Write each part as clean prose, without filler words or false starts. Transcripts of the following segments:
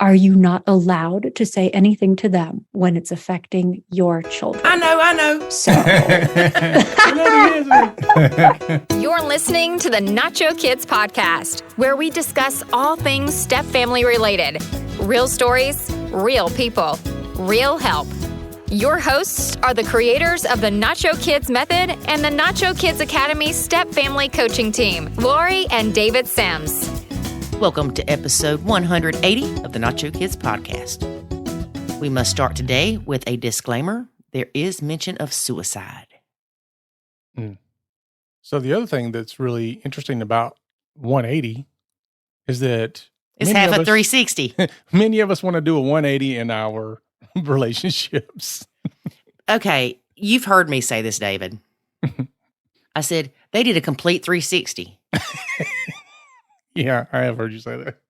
are you not allowed to say anything to them when it's affecting your children? I know. So. You're listening to the Nacho Kids Podcast, where we discuss all things step-family related. Real stories, real people, real help. Your hosts are the creators of the Nacho Kids Method and the Nacho Kids Academy Step Family Coaching Team, Lori and David Sims. Welcome to episode 180 of the Nacho Kids Podcast. We must start today with a disclaimer. There is mention of suicide. So the other thing that's really interesting about 180 is that It's half a 360. Many of us want to do a 180 in our relationships. Okay, you've heard me say this, David. I said, they did a complete 360. Yeah, I have heard you say that.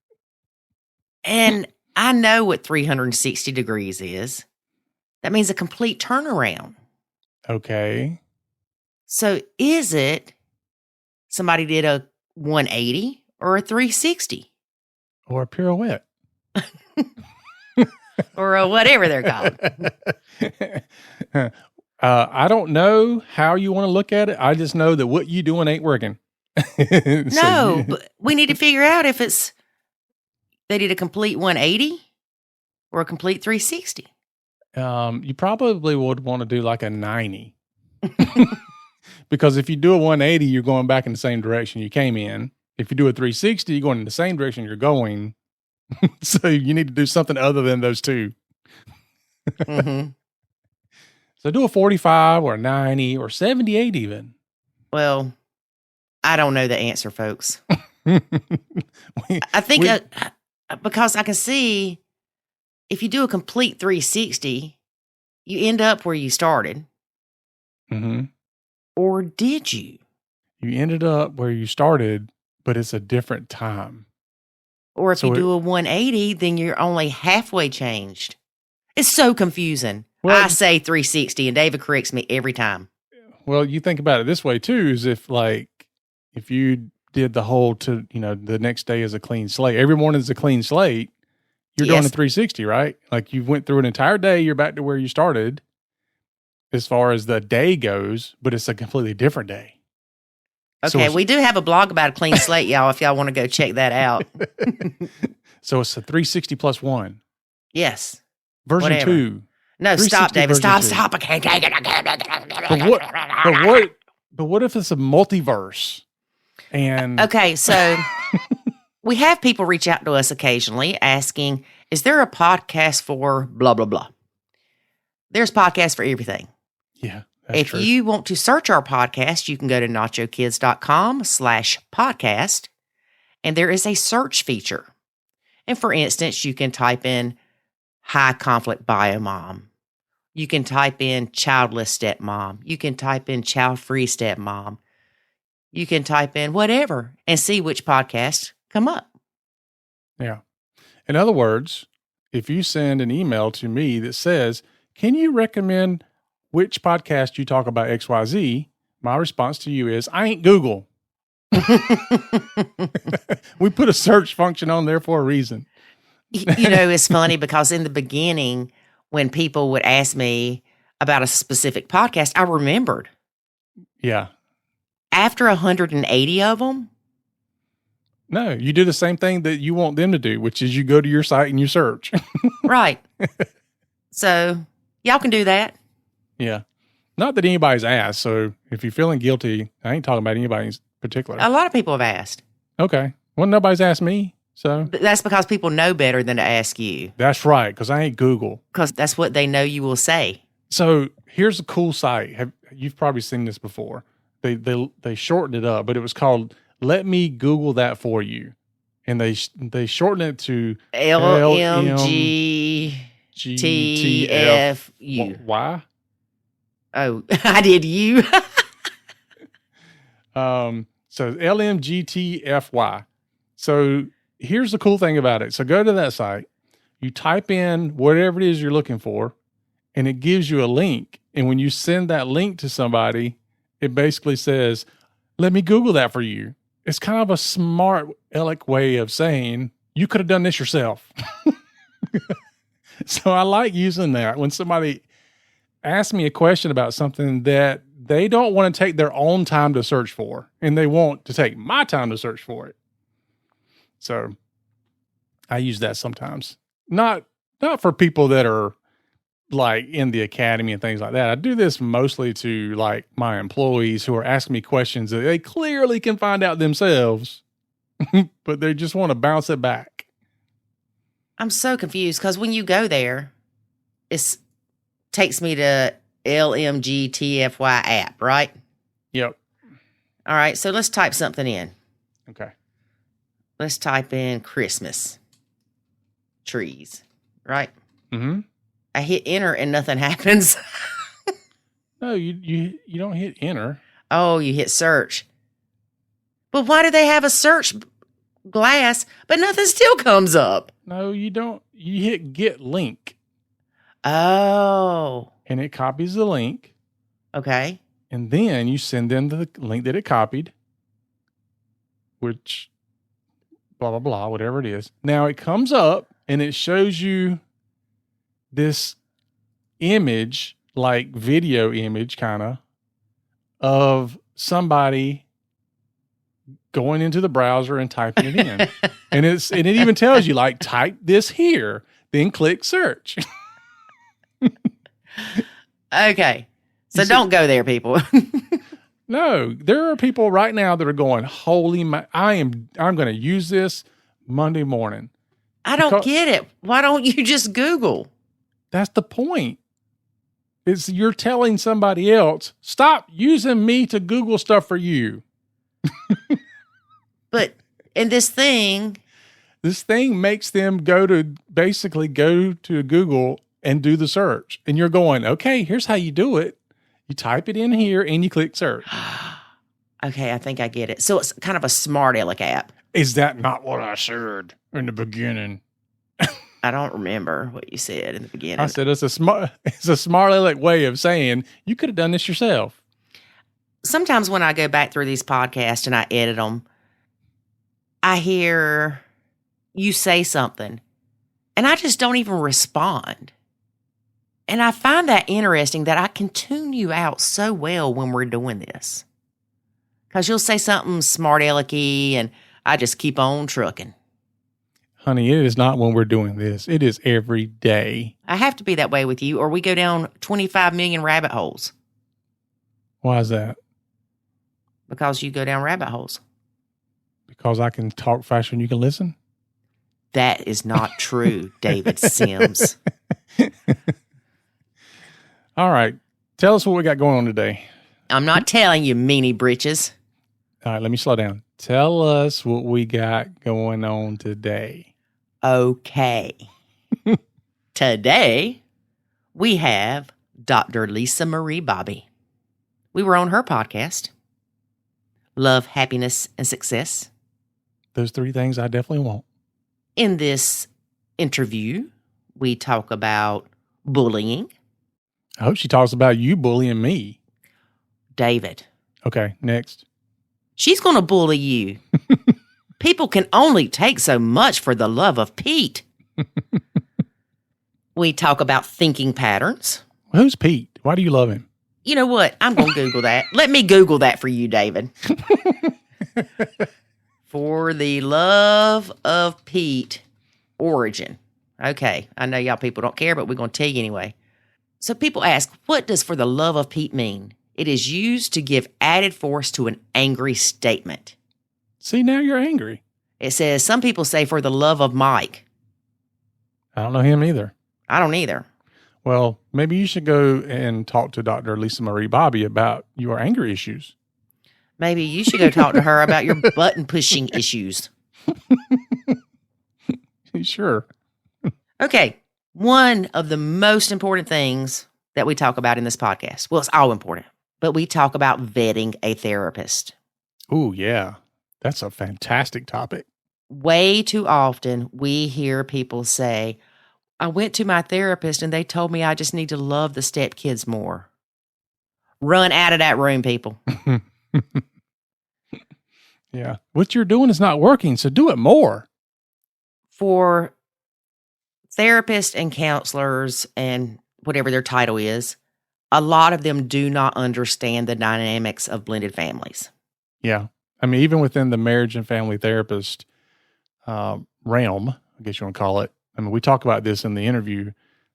And I know what 360 degrees is. That means a complete turnaround. Okay. So is it somebody did a 180 or a 360? Or a pirouette. Or a whatever they're called. I don't know how you want to look at it. I just know that what you doing ain't working. But we need to figure out if they did a complete 180 or a complete 360. You probably would want to do like a 90. Because if you do a 180, you're going back in the same direction you came in. If you do a 360, you're going in the same direction you're going. So you need to do something other than those two. Mm-hmm. So do a 45 or a 90 or 78 even. Well, I don't know the answer, folks. I think because I can see if you do a complete 360, you end up where you started. Mm-hmm. Or did you? You ended up where you started, but it's a different time. Or if you do a 180, then you're only halfway changed. It's so confusing. Well, I say 360 and David corrects me every time. Well, you think about it this way too, is if you did the whole the next day is a clean slate. Every morning is a clean slate. You're doing a 360, right? Like you went through an entire day, you're back to where you started as far as the day goes, but it's a completely different day. Okay, so we do have a blog about a clean slate, y'all, if y'all want to go check that out. So it's a 360 plus 1. Yes. Version Whatever. 2. No, stop, David. Stop. I can't take it. But what if it's a multiverse? And okay, so we have people reach out to us occasionally asking, is there a podcast for blah, blah, blah? There's podcasts for everything. Yeah. If you want to search our podcast, you can go to nachokids.com/podcast, and there is a search feature. And for instance, you can type in high conflict biomom. You can type in childless stepmom. You can type in child-free stepmom. You can type in whatever and see which podcasts come up. Yeah. In other words, if you send an email to me that says, can you recommend which podcast you talk about XYZ? My response to you is, I ain't Google. We put a search function on there for a reason. It's funny because in the beginning, when people would ask me about a specific podcast, I remembered. Yeah. After 180 of them? No, you do the same thing that you want them to do, which is you go to your site and you search. Right. So y'all can do that. Yeah. Not that anybody's asked. So if you're feeling guilty, I ain't talking about anybody in particular. A lot of people have asked. Okay. Well, nobody's asked me. So But that's because people know better than to ask you. That's right. Because I ain't Google. Because that's what they know you will say. So here's a cool site. You've probably seen this before. They shortened it up, but it was called Let Me Google That For You. And they shortened it to LMGTFU. Why? Oh, I did you. So LMGTFY. So here's the cool thing about it. So go to that site, you type in whatever it is you're looking for, and it gives you a link. And when you send that link to somebody, it basically says, let me Google that for you. It's kind of a smart, eloquent way of saying, you could have done this yourself. So I like using that when somebody asks me a question about something that they don't want to take their own time to search for, and they want to take my time to search for it. So I use that sometimes. Not for people that are like in the academy and things like that. I do this mostly to like my employees who are asking me questions that they clearly can find out themselves, but they just want to bounce it back. I'm so confused because when you go there, it takes me to LMGTFY app, right? Yep. All right, so let's type something in. Okay. Let's type in Christmas trees, right? Mm-hmm. I hit enter and nothing happens. No, you don't hit enter. Oh, you hit search. But why do they have a search glass, but nothing still comes up? No, you don't. You hit get link. Oh. And it copies the link. Okay. And then you send them the link that it copied, which blah, blah, blah, whatever it is. Now it comes up and it shows you this image, like video image kind of somebody going into the browser and typing it in. and it even tells you like, type this here, then click search. Okay. So don't go there, people. No, there are people right now that are going, I'm going to use this Monday morning. I don't get it. Why don't you just Google? That's the point. You're telling somebody else, stop using me to Google stuff for you. But in this thing makes them go to Google and do the search. And you're going, okay, here's how you do it. You type it in here and you click search. Okay, I think I get it. So it's kind of a smart aleck app. Is that not what I said in the beginning? I don't remember what you said in the beginning. I said it's a smart aleck way of saying you could have done this yourself. Sometimes when I go back through these podcasts and I edit them, I hear you say something and I just don't even respond. And I find that interesting that I can tune you out so well when we're doing this. Because you'll say something smart alecky and I just keep on trucking. Honey, it is not when we're doing this. It is every day. I have to be that way with you or we go down 25 million rabbit holes. Why is that? Because you go down rabbit holes. Because I can talk faster than you can listen? That is not true, David Sims. All right. Tell us what we got going on today. I'm not telling you, meanie britches. All right, let me slow down. Tell us what we got going on today. Okay. Today, we have Dr. Lisa Marie Bobby. We were on her podcast, Love, Happiness, and Success. Those 3 things I definitely want. In this interview, we talk about bullying. I hope she talks about you bullying me. David. Okay, next. She's going to bully you. People can only take so much for the love of Pete. We talk about thinking patterns. Who's Pete? Why do you love him? You know what? I'm going to Google that. Let me Google that for you, David. For the love of Pete, origin. Okay, I know y'all people don't care, but we're going to tell you anyway. So people ask, what does for the love of Pete mean? It is used to give added force to an angry statement. See, now you're angry. It says, some people say for the love of Mike. I don't know him either. I don't either. Well, maybe you should go and talk to Dr. Lisa Marie Bobby about your anger issues. Maybe you should go talk to her about your button pushing issues. Sure. Okay. One of the most important things that we talk about in this podcast, well, it's all important, but we talk about vetting a therapist. Oh, yeah. That's a fantastic topic. Way too often we hear people say, I went to my therapist and they told me I just need to love the stepkids more. Run out of that room, people. Yeah. What you're doing is not working, so do it more. For therapists and counselors and whatever their title is, a lot of them do not understand the dynamics of blended families. Yeah. I mean, even within the marriage and family therapist realm, I guess you want to call it. I mean, we talk about this in the interview.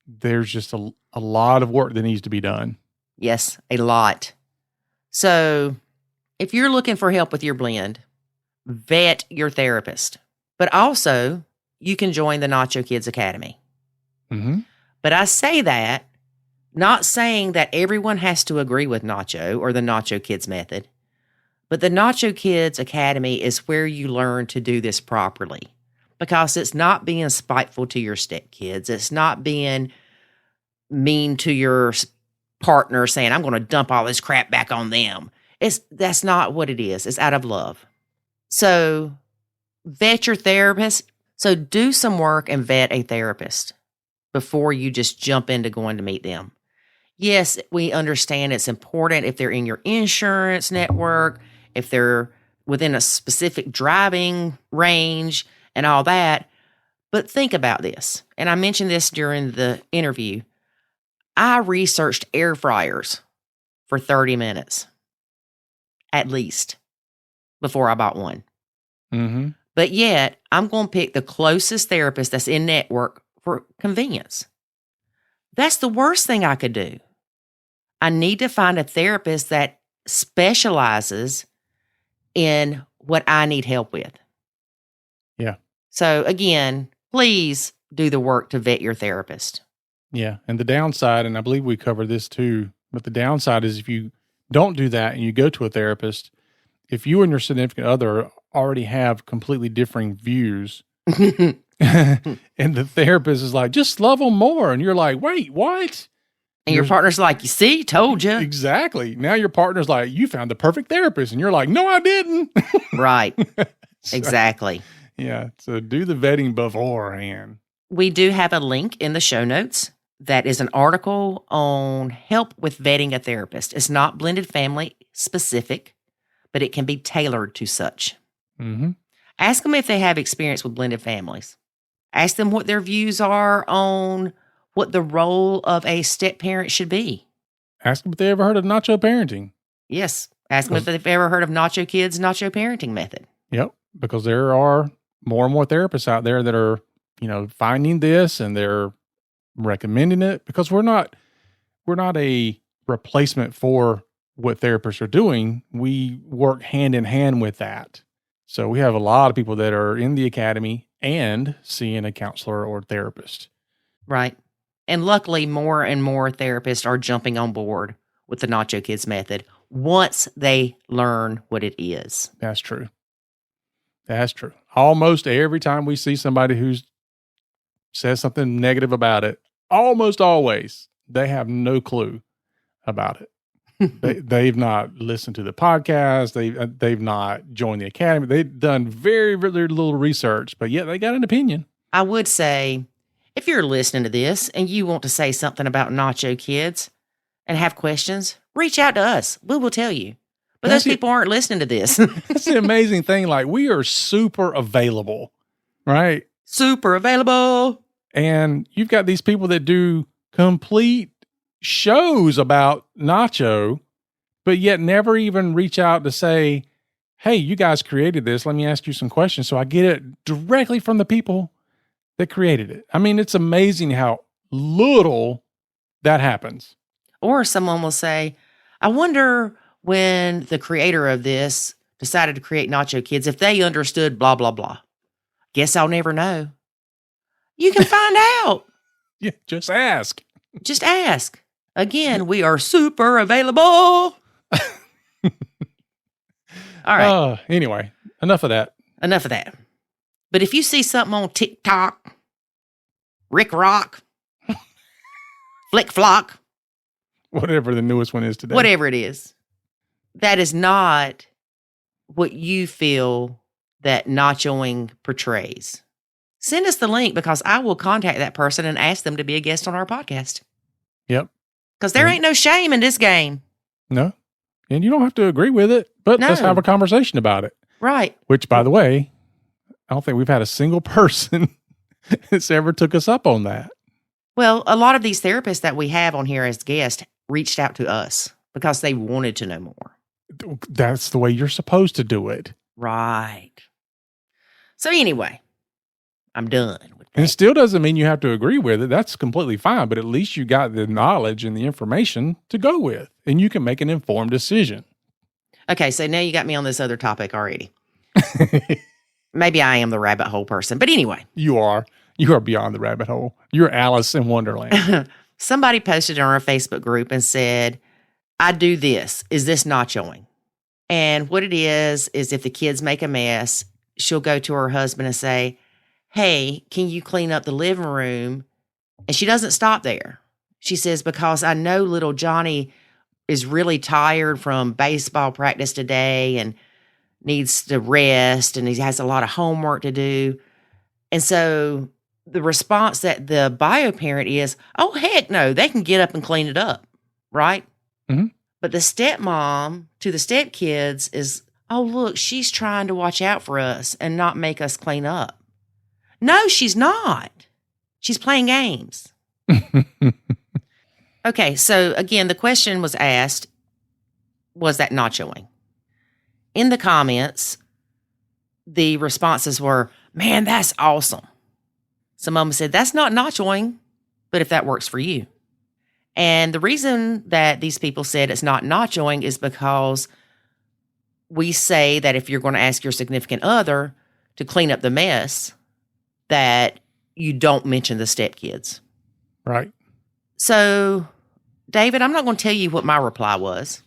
There's just a lot of work that needs to be done. Yes, a lot. So if you're looking for help with your blend, vet your therapist. But also, you can join the Nacho Kids Academy. Mm-hmm. But I say that, not saying that everyone has to agree with Nacho or the Nacho Kids method, but the Nacho Kids Academy is where you learn to do this properly, because it's not being spiteful to your stepkids. It's not being mean to your partner saying, I'm going to dump all this crap back on them. That's not what it is. It's out of love. So vet your therapist. So do some work and vet a therapist before you just jump into going to meet them. Yes, we understand it's important if they're in your insurance network, if they're within a specific driving range and all that. But think about this. And I mentioned this during the interview. I researched air fryers for 30 minutes, at least, before I bought one. Mm-hmm. But yet, I'm going to pick the closest therapist that's in network for convenience. That's the worst thing I could do. I need to find a therapist that specializes in what I need help with. Yeah. So again, please do the work to vet your therapist. Yeah. And the downside, and I believe we covered this too, but the downside is if you don't do that and you go to a therapist, if you and your significant other already have completely differing views and the therapist is like, just love them more. And you're like, wait, what? And your partner's like, you see, told you. Exactly. Now your partner's like, you found the perfect therapist. And you're like, no, I didn't. Right. So, Exactly. Yeah. So do the vetting beforehand. We do have a link in the show notes that is an article on help with vetting a therapist. It's not blended family specific, but it can be tailored to such. Mm-hmm. Ask them if they have experience with blended families. Ask them what their views are on what the role of a step-parent should be. Ask them if they ever heard of Nacho parenting. Yes. Ask them if they've ever heard of Nacho Kids' Nacho parenting method. Yep. Because there are more and more therapists out there that are, finding this and they're recommending it, because we're not a replacement for what therapists are doing. We work hand in hand with that. So we have a lot of people that are in the academy and seeing a counselor or therapist. Right. And luckily, more and more therapists are jumping on board with the Nacho Kids method once they learn what it is. That's true. That's true. Almost every time we see somebody who says something negative about it, almost always, they have no clue about it. They've not listened to the podcast. They've not joined the academy. They've done very, very little research, but yet they got an opinion. I would say, if you're listening to this and you want to say something about Nacho Kids and have questions, reach out to us. We will tell you. But those people aren't listening to this. That's the amazing thing. Like, we are super available, right? Super available. And you've got these people that do complete shows about Nacho, but yet never even reach out to say, hey, you guys created this. Let me ask you some questions so I get it directly from the people that created it. I mean, it's amazing how little that happens. Or someone will say, I wonder when the creator of this decided to create Nacho Kids, if they understood blah, blah, blah. Guess I'll never know. You can find out. Yeah, just ask. Just ask. Again, we are super available. All right. Anyway, enough of that. Enough of that. But if you see something on TikTok, Rick Rock, Flick Flock, whatever the newest one is today, whatever it is, that is not what you feel that nachoing portrays. Send us the link, because I will contact that person and ask them to be a guest on our podcast. Yep. Because there ain't no shame in this game. No. And you don't have to agree with it, but let's have a conversation about it. Right. Which, by the way, I don't think we've had a single person that's ever took us up on that. Well, a lot of these therapists that we have on here as guests reached out to us because they wanted to know more. That's the way you're supposed to do it. Right. So anyway, I'm done with that. And it still doesn't mean you have to agree with it. That's completely fine. But at least you got the knowledge and the information to go with, and you can make an informed decision. Okay, so now you got me on this other topic already. Maybe I am the rabbit hole person. But anyway. You are beyond the rabbit hole. You're Alice in Wonderland. Somebody posted on our Facebook group and said, I do this. Is this nachoing? And what it is if the kids make a mess, she'll go to her husband and say, hey, can you clean up the living room? And she doesn't stop there. She says, because I know little Johnny is really tired from baseball practice today and needs to rest, and he has a lot of homework to do. And so the response that the bio parent is, oh, heck no, they can get up and clean it up, right? Mm-hmm. But the stepmom to the stepkids is, oh, look, she's trying to watch out for us and not make us clean up. No, she's not. She's playing games. Okay, so again, the question was asked, was that nachoing? In the comments, the responses were, man, that's awesome. Some of them said, that's not nachoing, but if that works for you. And the reason that these people said it's not nachoing is because we say that if you're going to ask your significant other to clean up the mess, that you don't mention the stepkids. Right. So, David, I'm not going to tell you what my reply was.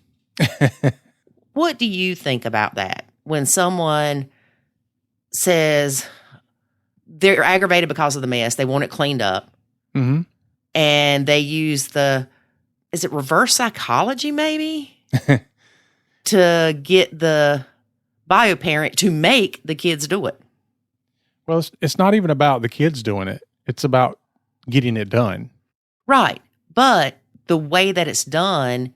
What do you think about that? When someone says they're aggravated because of the mess, they want it cleaned up, mm-hmm. and they use is it reverse psychology maybe? To get the bio parent to make the kids do it. Well, it's not even about the kids doing it. It's about getting it done. Right. But the way that it's done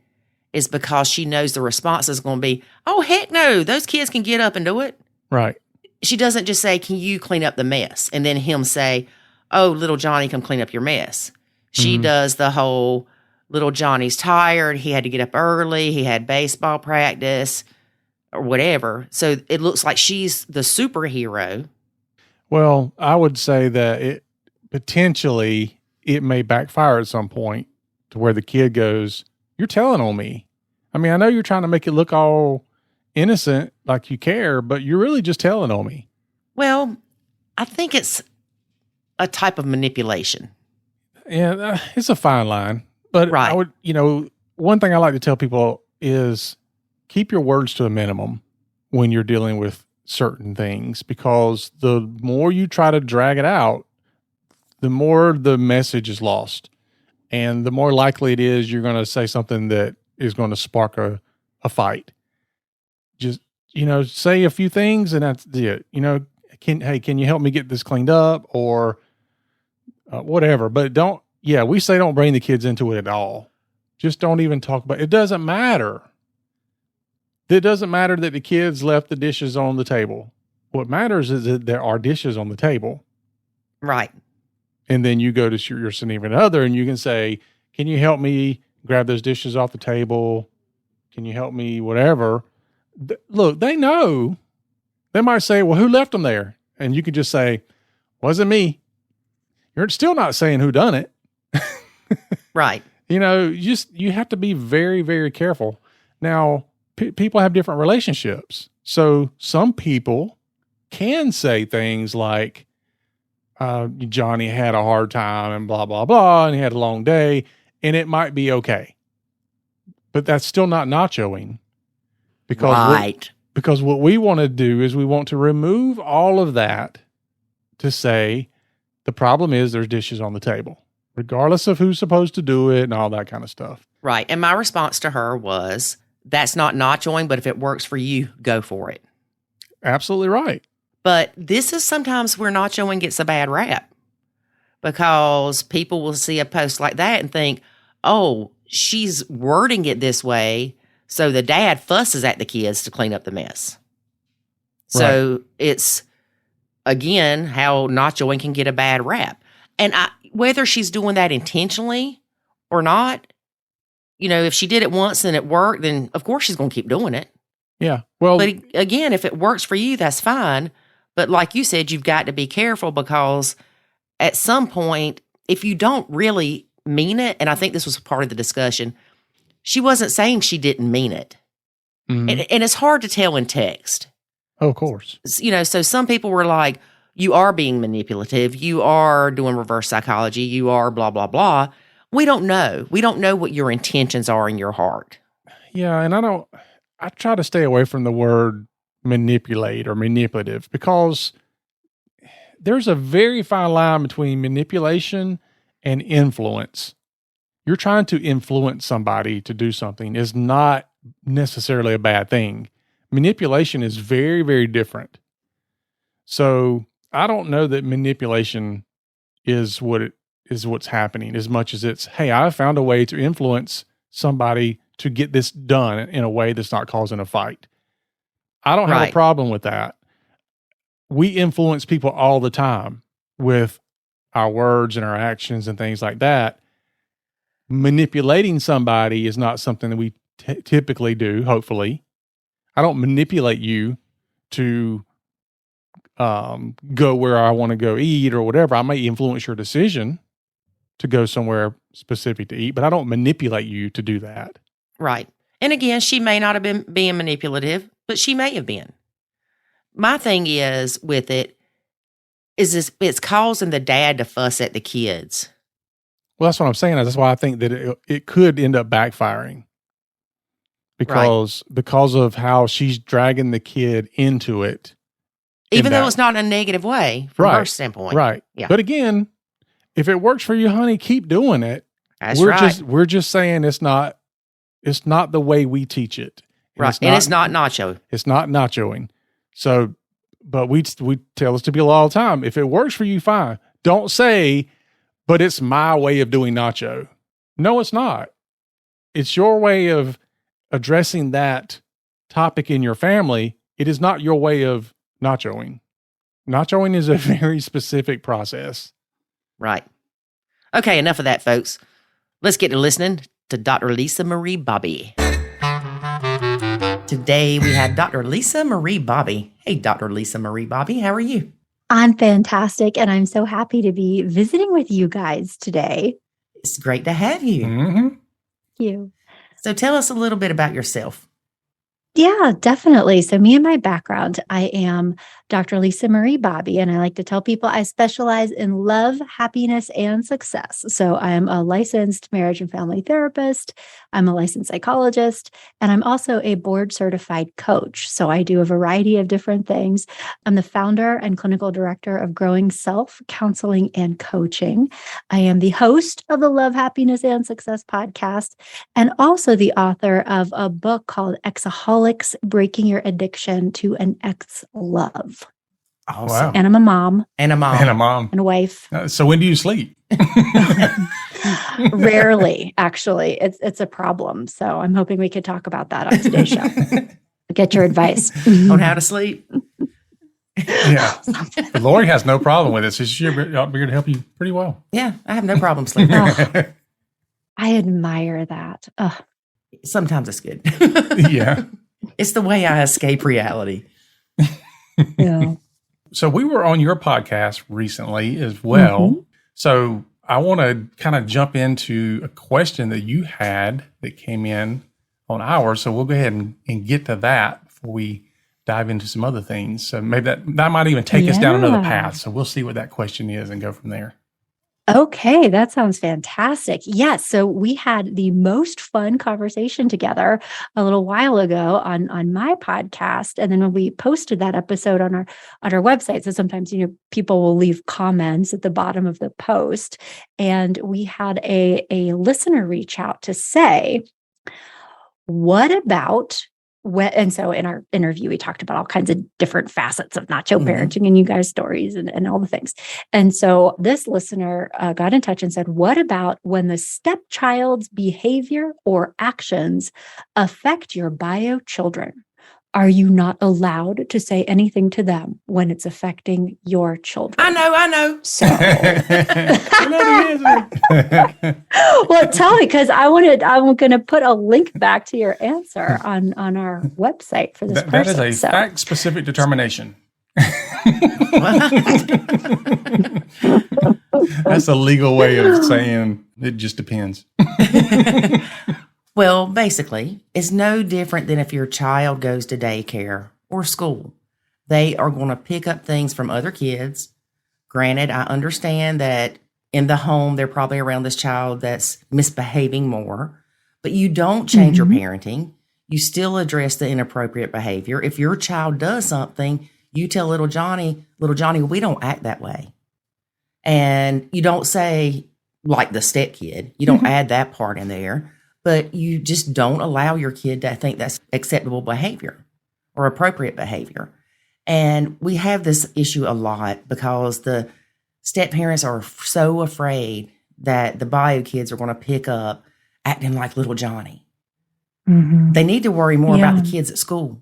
is because she knows the response is going to be, oh, heck no, those kids can get up and do it. Right. She doesn't just say, can you clean up the mess? And then him say, oh, little Johnny, come clean up your mess. She does the whole, little Johnny's tired. He had to get up early. He had baseball practice or whatever. So it looks like she's the superhero. Well, I would say that it may backfire at some point to where the kid goes, you're telling on me. I mean, I know you're trying to make it look all innocent, like you care, but you're really just telling on me. Well, I think it's a type of manipulation. Yeah, it's a fine line. But right. I would, one thing I like to tell people is keep your words to a minimum when you're dealing with certain things, because the more you try to drag it out, the more the message is lost. And the more likely it is you're going to say something that is going to spark a fight. Just, say a few things and that's it. Can you help me get this cleaned up or whatever? But we say don't bring the kids into it at all. Just don't even talk about it. It doesn't matter. It doesn't matter that the kids left the dishes on the table. What matters is that there are dishes on the table. Right. And then you go to your significant other and you can say, can you help me grab those dishes off the table? Can you help me, whatever? Look, they know. They might say, well, who left them there? And you can just say, wasn't me. You're still not saying who done it. Right. You have to be very, very careful. Now, people have different relationships. So some people can say things like, Johnny had a hard time and blah, blah, blah, and he had a long day, and it might be okay. But that's still not nachoing. Because what we want to do is we want to remove all of that to say the problem is there's dishes on the table, regardless of who's supposed to do it and all that kind of stuff. Right. And my response to her was, that's not nachoing, but if it works for you, go for it. Absolutely right. But this is sometimes where nachoing gets a bad rap, because people will see a post like that and think, oh, she's wording it this way, so the dad fusses at the kids to clean up the mess. So it's again, how nachoing can get a bad rap. And whether she's doing that intentionally or not, if she did it once and it worked, then of course she's going to keep doing it. Yeah. Well, but again, if it works for you, that's fine. But like you said, you've got to be careful, because at some point, if you don't really mean it, and I think this was part of the discussion, she wasn't saying she didn't mean it. Mm-hmm. And it's hard to tell in text. Oh, of course. So some people were like, you are being manipulative. You are doing reverse psychology. You are blah, blah, blah. We don't know. We don't know what your intentions are in your heart. Yeah. And I try to stay away from the word manipulate or manipulative, because there's a very fine line between manipulation and influence. You're trying to influence somebody to do something is not necessarily a bad thing. Manipulation is very, very different. So I don't know that manipulation is what's happening as much as it's, hey, I found a way to influence somebody to get this done in a way that's not causing a fight. I don't have a problem with that. We influence people all the time with our words and our actions and things like that. Manipulating somebody is not something that we typically do, hopefully. I don't manipulate you to go where I want to go eat or whatever. I may influence your decision to go somewhere specific to eat, but I don't manipulate you to do that. Right. And again, she may not have been being manipulative, but she may have been. My thing is with it is it's causing the dad to fuss at the kids. Well, that's what I'm saying. That's why I think that it could end up backfiring. Because of how she's dragging the kid into it. Even though it's not in a negative way from her standpoint. Right. Yeah. But again, if it works for you, honey, keep doing it. That's right. We're just saying it's not the way we teach it. Right. And it's not nacho. It's not nachoing. So, but we tell us to be all the time. If it works for you, fine. Don't say, but it's my way of doing nacho. No, it's not. It's your way of addressing that topic in your family. It is not your way of nachoing. Nachoing is a very specific process. Right. Okay, enough of that, folks. Let's get to listening to Dr. Lisa Marie Bobby. Today we have Dr. Lisa Marie Bobby. Hey, Dr. Lisa Marie Bobby, how are you? I'm fantastic, and I'm so happy to be visiting with you guys today. It's great to have you. Mm-hmm. Thank you. So tell us a little bit about yourself. Yeah, definitely. So me and my background, I am Dr. Lisa Marie Bobby, and I like to tell people I specialize in love, happiness, and success. So I'm a licensed marriage and family therapist. I'm a licensed psychologist, and I'm also a board certified coach. So I do a variety of different things. I'm the founder and clinical director of Growing Self Counseling and Coaching. I am the host of the Love, Happiness, and Success podcast, and also the author of a book called Exaholics: Breaking Your Addiction to an Ex-Love. Awesome. Wow. And I'm a mom. And a mom. And a wife. So when do you sleep? Rarely, actually. It's a problem. So I'm hoping we could talk about that on today's show. Get your advice. On how to sleep. Yeah. But Lori has no problem with it. So she's here to help you pretty well. Yeah, I have no problem sleeping. I admire that. Ugh. Sometimes it's good. Yeah. It's the way I escape reality. Yeah. So we were on your podcast recently as well. Mm-hmm. So I want to kind of jump into a question that you had that came in on ours. So we'll go ahead and get to that before we dive into some other things. So maybe that might even take us down another path. So we'll see what that question is and go from there. Okay, that sounds fantastic. Yes, so we had the most fun conversation together a little while ago on my podcast, and then when we posted that episode on our website, so sometimes people will leave comments at the bottom of the post, and we had a listener reach out to say, "What about?" And so in our interview, we talked about all kinds of different facets of nacho parenting and you guys' stories and all the things. And so this listener got in touch and said, what about when the stepchild's behavior or actions affect your bio children? are you not allowed to say anything to them when it's affecting your children? I know. So, I well, tell me, because I'm going to put a link back to your answer on our website for this person. That is a fact-specific determination. That's a legal way of saying it just depends. Well, basically, it's no different than if your child goes to daycare or school. They are going to pick up things from other kids. Granted, I understand that in the home, they're probably around this child that's misbehaving more, but you don't change your parenting. You still address the inappropriate behavior. If your child does something, you tell little Johnny, we don't act that way. And you don't say, like the step kid, you don't add that part in there, but you just don't allow your kid to think that's acceptable behavior or appropriate behavior. And we have this issue a lot because the step parents are so afraid that the bio kids are going to pick up acting like little Johnny. They need to worry more about the kids at school,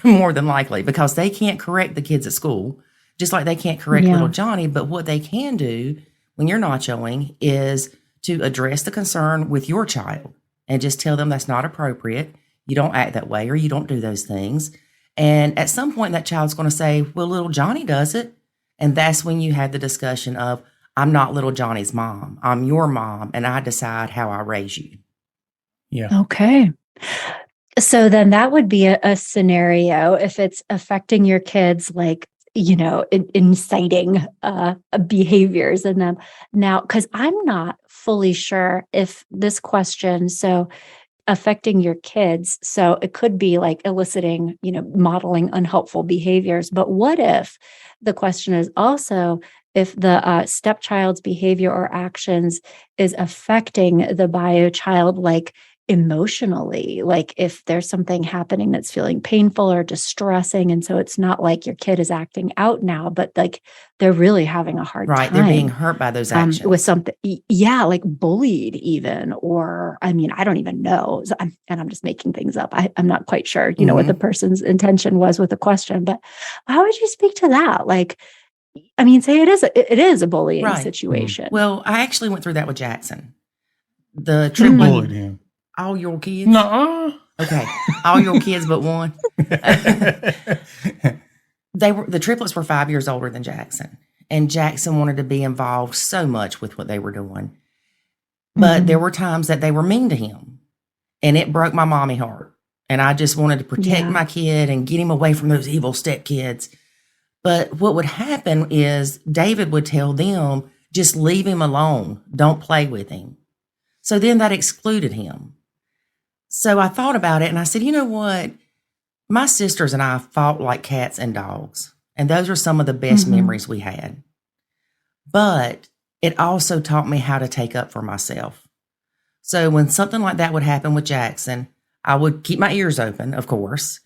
more than likely, because they can't correct the kids at school, just like they can't correct little Johnny. But what they can do when you're nachoing is to address the concern with your child and just tell them that's not appropriate. You don't act that way, or you don't do those things. And at some point, that child's going to say, well, little Johnny does it. And that's when you have the discussion of, I'm not little Johnny's mom. I'm your mom, and I decide how I raise you. Yeah. Okay. So then that would be a scenario if it's affecting your kids, like, inciting behaviors in them. Now, because I'm not fully sure if this question, so affecting your kids, so it could be like eliciting, modeling unhelpful behaviors. But what if the question is also if the stepchild's behavior or actions is affecting the bio child, like emotionally, like if there's something happening that's feeling painful or distressing. And so it's not like your kid is acting out now, but like they're really having a hard time. Right. They're being hurt by those actions. With something, like bullied even, or, I don't even know. So I'm just making things up. I'm not quite sure, what the person's intention was with the question, but how would you speak to that? Like, say it is a bullying situation. Well, I actually went through that with Jackson. The triplet. Bullied him. All your kids? No. Okay. All your kids but one. The triplets were 5 years older than Jackson. And Jackson wanted to be involved so much with what they were doing. But there were times that they were mean to him. And it broke my mommy heart. And I just wanted to protect my kid and get him away from those evil stepkids. But what would happen is David would tell them, just leave him alone. Don't play with him. So then that excluded him. So I thought about it and I said, you know what? My sisters and I fought like cats and dogs. And those are some of the best memories we had. But it also taught me how to take up for myself. So when something like that would happen with Jackson, I would keep my ears open, of course,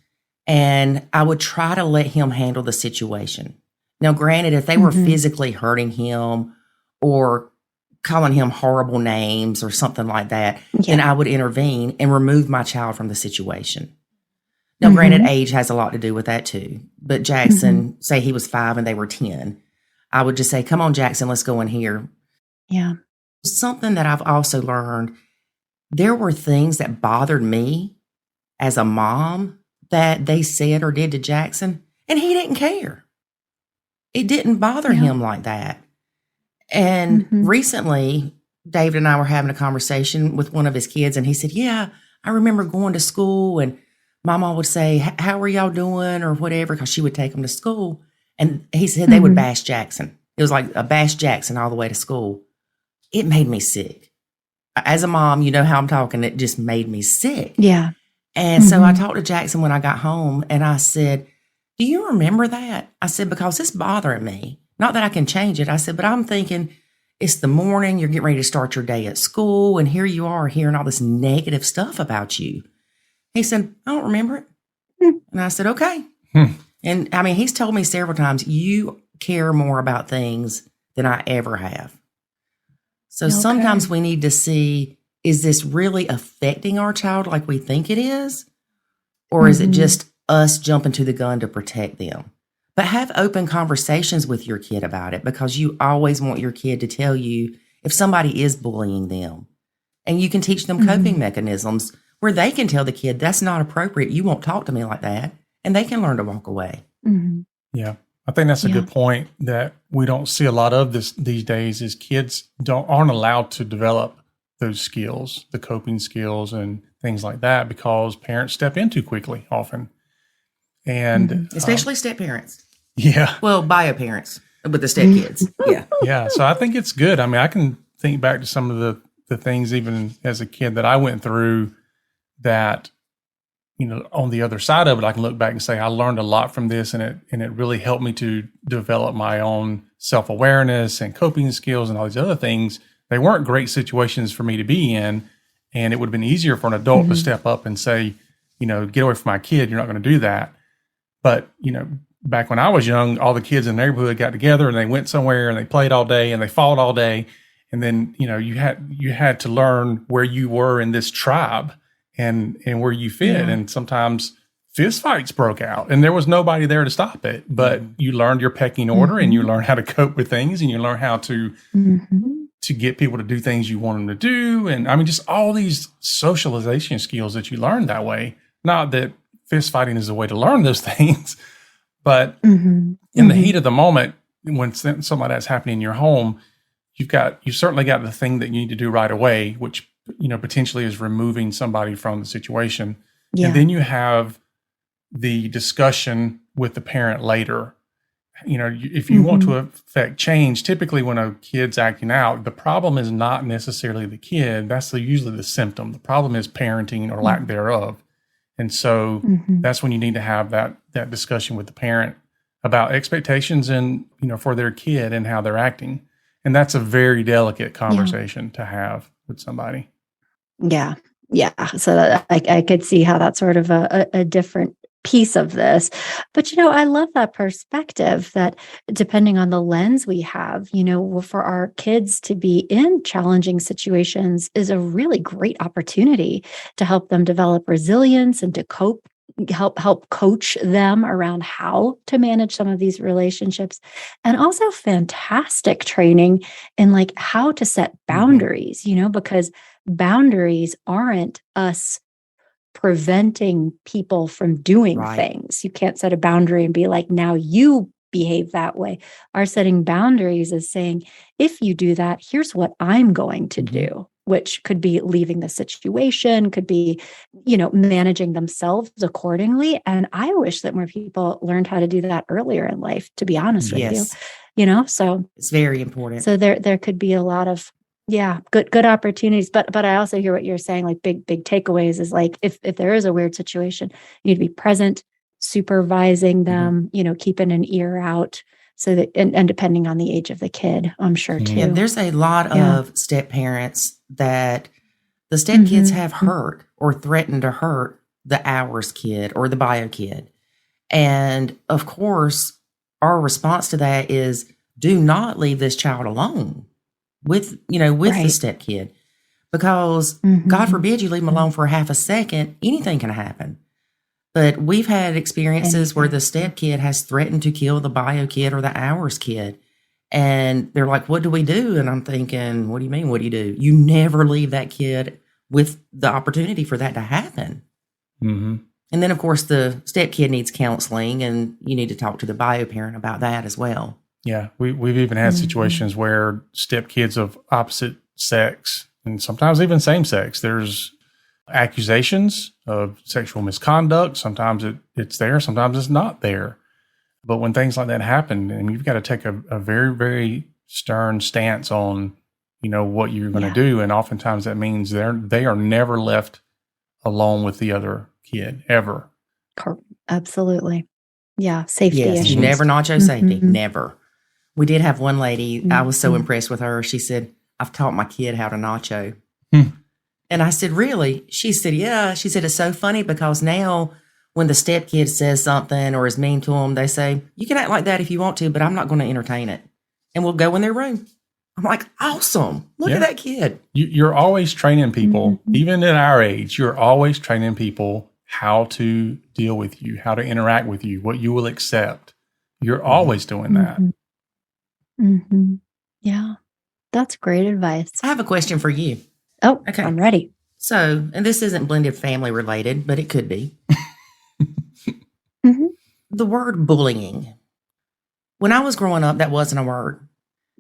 and I would try to let him handle the situation. Now, granted, if they were physically hurting him or calling him horrible names or something like that, then I would intervene and remove my child from the situation. Now, granted, age has a lot to do with that too. But Jackson, say he was 5 and they were 10, I would just say, come on, Jackson, let's go in here. Yeah. Something that I've also learned, there were things that bothered me as a mom that they said or did to Jackson, and he didn't care. It didn't bother him like that. And recently, David and I were having a conversation with one of his kids, and he said, yeah, I remember going to school, and Mama would say, how are y'all doing, or whatever, because she would take him to school. And he said they would bash Jackson. It was like a bash Jackson all the way to school. It made me sick. As a mom, you know how I'm talking. It just made me sick. Yeah. And so I talked to Jackson when I got home, and I said, do you remember that? I said, because it's bothering me. Not that I can change it. I said, but I'm thinking it's the morning, you're getting ready to start your day at school, and here you are hearing all this negative stuff about you. He said, I don't remember it. And I said, okay. And I mean, he's told me several times, you care more about things than I ever have. So sometimes we need to see, is this really affecting our child like we think it is? Or is it just us jumping to the gun to protect them? But have open conversations with your kid about it, because you always want your kid to tell you if somebody is bullying them. And you can teach them coping mechanisms where they can tell the kid, that's not appropriate. You won't talk to me like that. And they can learn to walk away. Yeah. I think that's a good point that we don't see a lot of these days is kids aren't allowed to develop those skills, the coping skills and things like that, because parents step in too quickly often. And especially step parents. Yeah. Well, bio parents with the step kids. Yeah. Yeah. So I think it's good. I mean, I can think back to some of the things even as a kid that I went through that, you know, on the other side of it, I can look back and say, I learned a lot from this, and it really helped me to develop my own self-awareness and coping skills and all these other things. They weren't great situations for me to be in, and it would have been easier for an adult to step up and say, you know, get away from my kid. You're not going to do that. But, you know, back when I was young, all the kids in the neighborhood got together and they went somewhere and they played all day and they fought all day. And then, you know, you had to learn where you were in this tribe and where you fit. And sometimes fist fights broke out and there was nobody there to stop it. But you learned your pecking order and you learned how to cope with things and you learn how to get people to do things you want them to do. And I mean, just all these socialization skills that you learn that way. Not that fist fighting is the way to learn those things, but in the heat of the moment, when something like that's happening in your home, you've certainly got the thing that you need to do right away, which, you know, potentially is removing somebody from the situation. Yeah. And then you have the discussion with the parent later. You know, if you want to affect change, typically when a kid's acting out, the problem is not necessarily the kid. That's usually the symptom. The problem is parenting or lack thereof. And so that's when you need to have that discussion with the parent about expectations and, you know, for their kid and how they're acting. And that's a very delicate conversation to have with somebody. Yeah. Yeah. So that I could see how that's sort of a different piece of this. But, you know, I love that perspective that depending on the lens we have, you know, for our kids to be in challenging situations is a really great opportunity to help them develop resilience and to help coach them around how to manage some of these relationships, and also fantastic training in like how to set boundaries, you know, because boundaries aren't us preventing people from doing things. You can't set a boundary and be like, now you behave that way. Our setting boundaries is saying, if you do that, here's what I'm going to do, which could be leaving the situation, could be, you know, managing themselves accordingly. And I wish that more people learned how to do that earlier in life, to be honest with you, you know, so it's very important. So there could be a lot of, good opportunities. But I also hear what you're saying, like big takeaways is like, if there is a weird situation, you need to be present, supervising them, you know, keeping an ear out. So that, and depending on the age of the kid, I'm sure too. Yeah, there's a lot of step parents that the step kids have hurt or threatened to hurt the hours kid or the bio kid. And of course, our response to that is do not leave this child alone with the step kid, because God forbid you leave them alone for half a second, anything can happen. But we've had experiences where the step kid has threatened to kill the bio kid or the hours kid. And they're like, what do we do? And I'm thinking, what do you mean? What do you do? You never leave that kid with the opportunity for that to happen. And then, of course, the step kid needs counseling, and you need to talk to the bio parent about that as well. Yeah, we've even had situations where step kids of opposite sex, and sometimes even same sex, there's accusations of sexual misconduct. Sometimes it's there, sometimes it's not there. But when things like that happen, and you've got to take a very, very stern stance on, you know, what you're going to do. And oftentimes that means they are never left alone with the other kid, ever. Absolutely. Yeah, safety issues. Never nacho safety, never. We did have one lady, I was so impressed with her. She said, I've taught my kid how to nacho. And I said, really? She said, yeah. She said, it's so funny because now when the step kid says something or is mean to them, they say, you can act like that if you want to, but I'm not going to entertain it. And we'll go in their room. I'm like, awesome. Look at that kid. You're always training people, even at our age, you're always training people how to deal with you, how to interact with you, what you will accept. You're always doing that. Yeah, that's great advice. I have a question for you. Oh, Okay. I'm ready. So, and this isn't blended family related, but it could be. The word bullying. When I was growing up, that wasn't a word.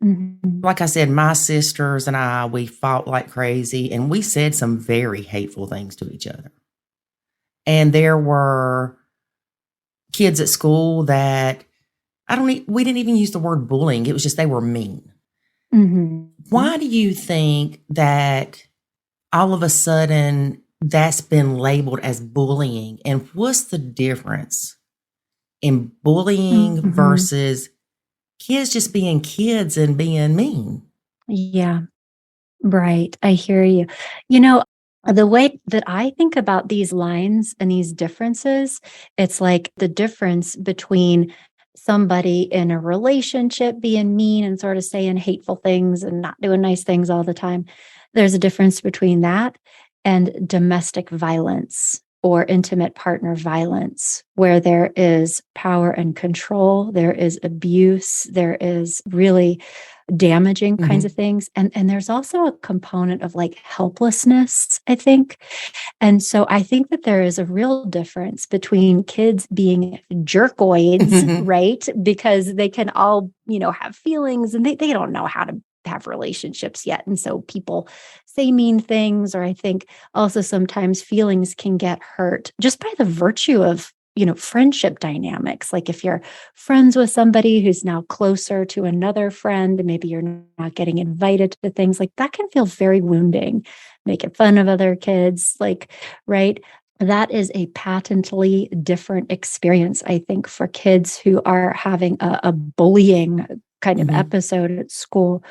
Like I said, my sisters and I, we fought like crazy, and we said some very hateful things to each other. And there were kids at school that we didn't even use the word bullying. It was just they were mean. Why do you think that all of a sudden that's been labeled as bullying? And what's the difference in bullying versus kids just being kids and being mean? Yeah, right. I hear you. You know, the way that I think about these lines and these differences, it's like the difference between somebody in a relationship being mean and sort of saying hateful things and not doing nice things all the time. There's a difference between that and domestic violence or intimate partner violence, where there is power and control, there is abuse, there is really damaging kinds of things. And there's also a component of like helplessness, I think. And so I think that there is a real difference between kids being jerkoids, right? Because they can all, have feelings and they don't know how to have relationships yet. And so people say mean things, or I think also sometimes feelings can get hurt just by the virtue of, friendship dynamics. Like if you're friends with somebody who's now closer to another friend, and maybe you're not getting invited to things, like that can feel very wounding, making fun of other kids, right? That is a patently different experience, I think, for kids who are having a bullying kind of episode at school,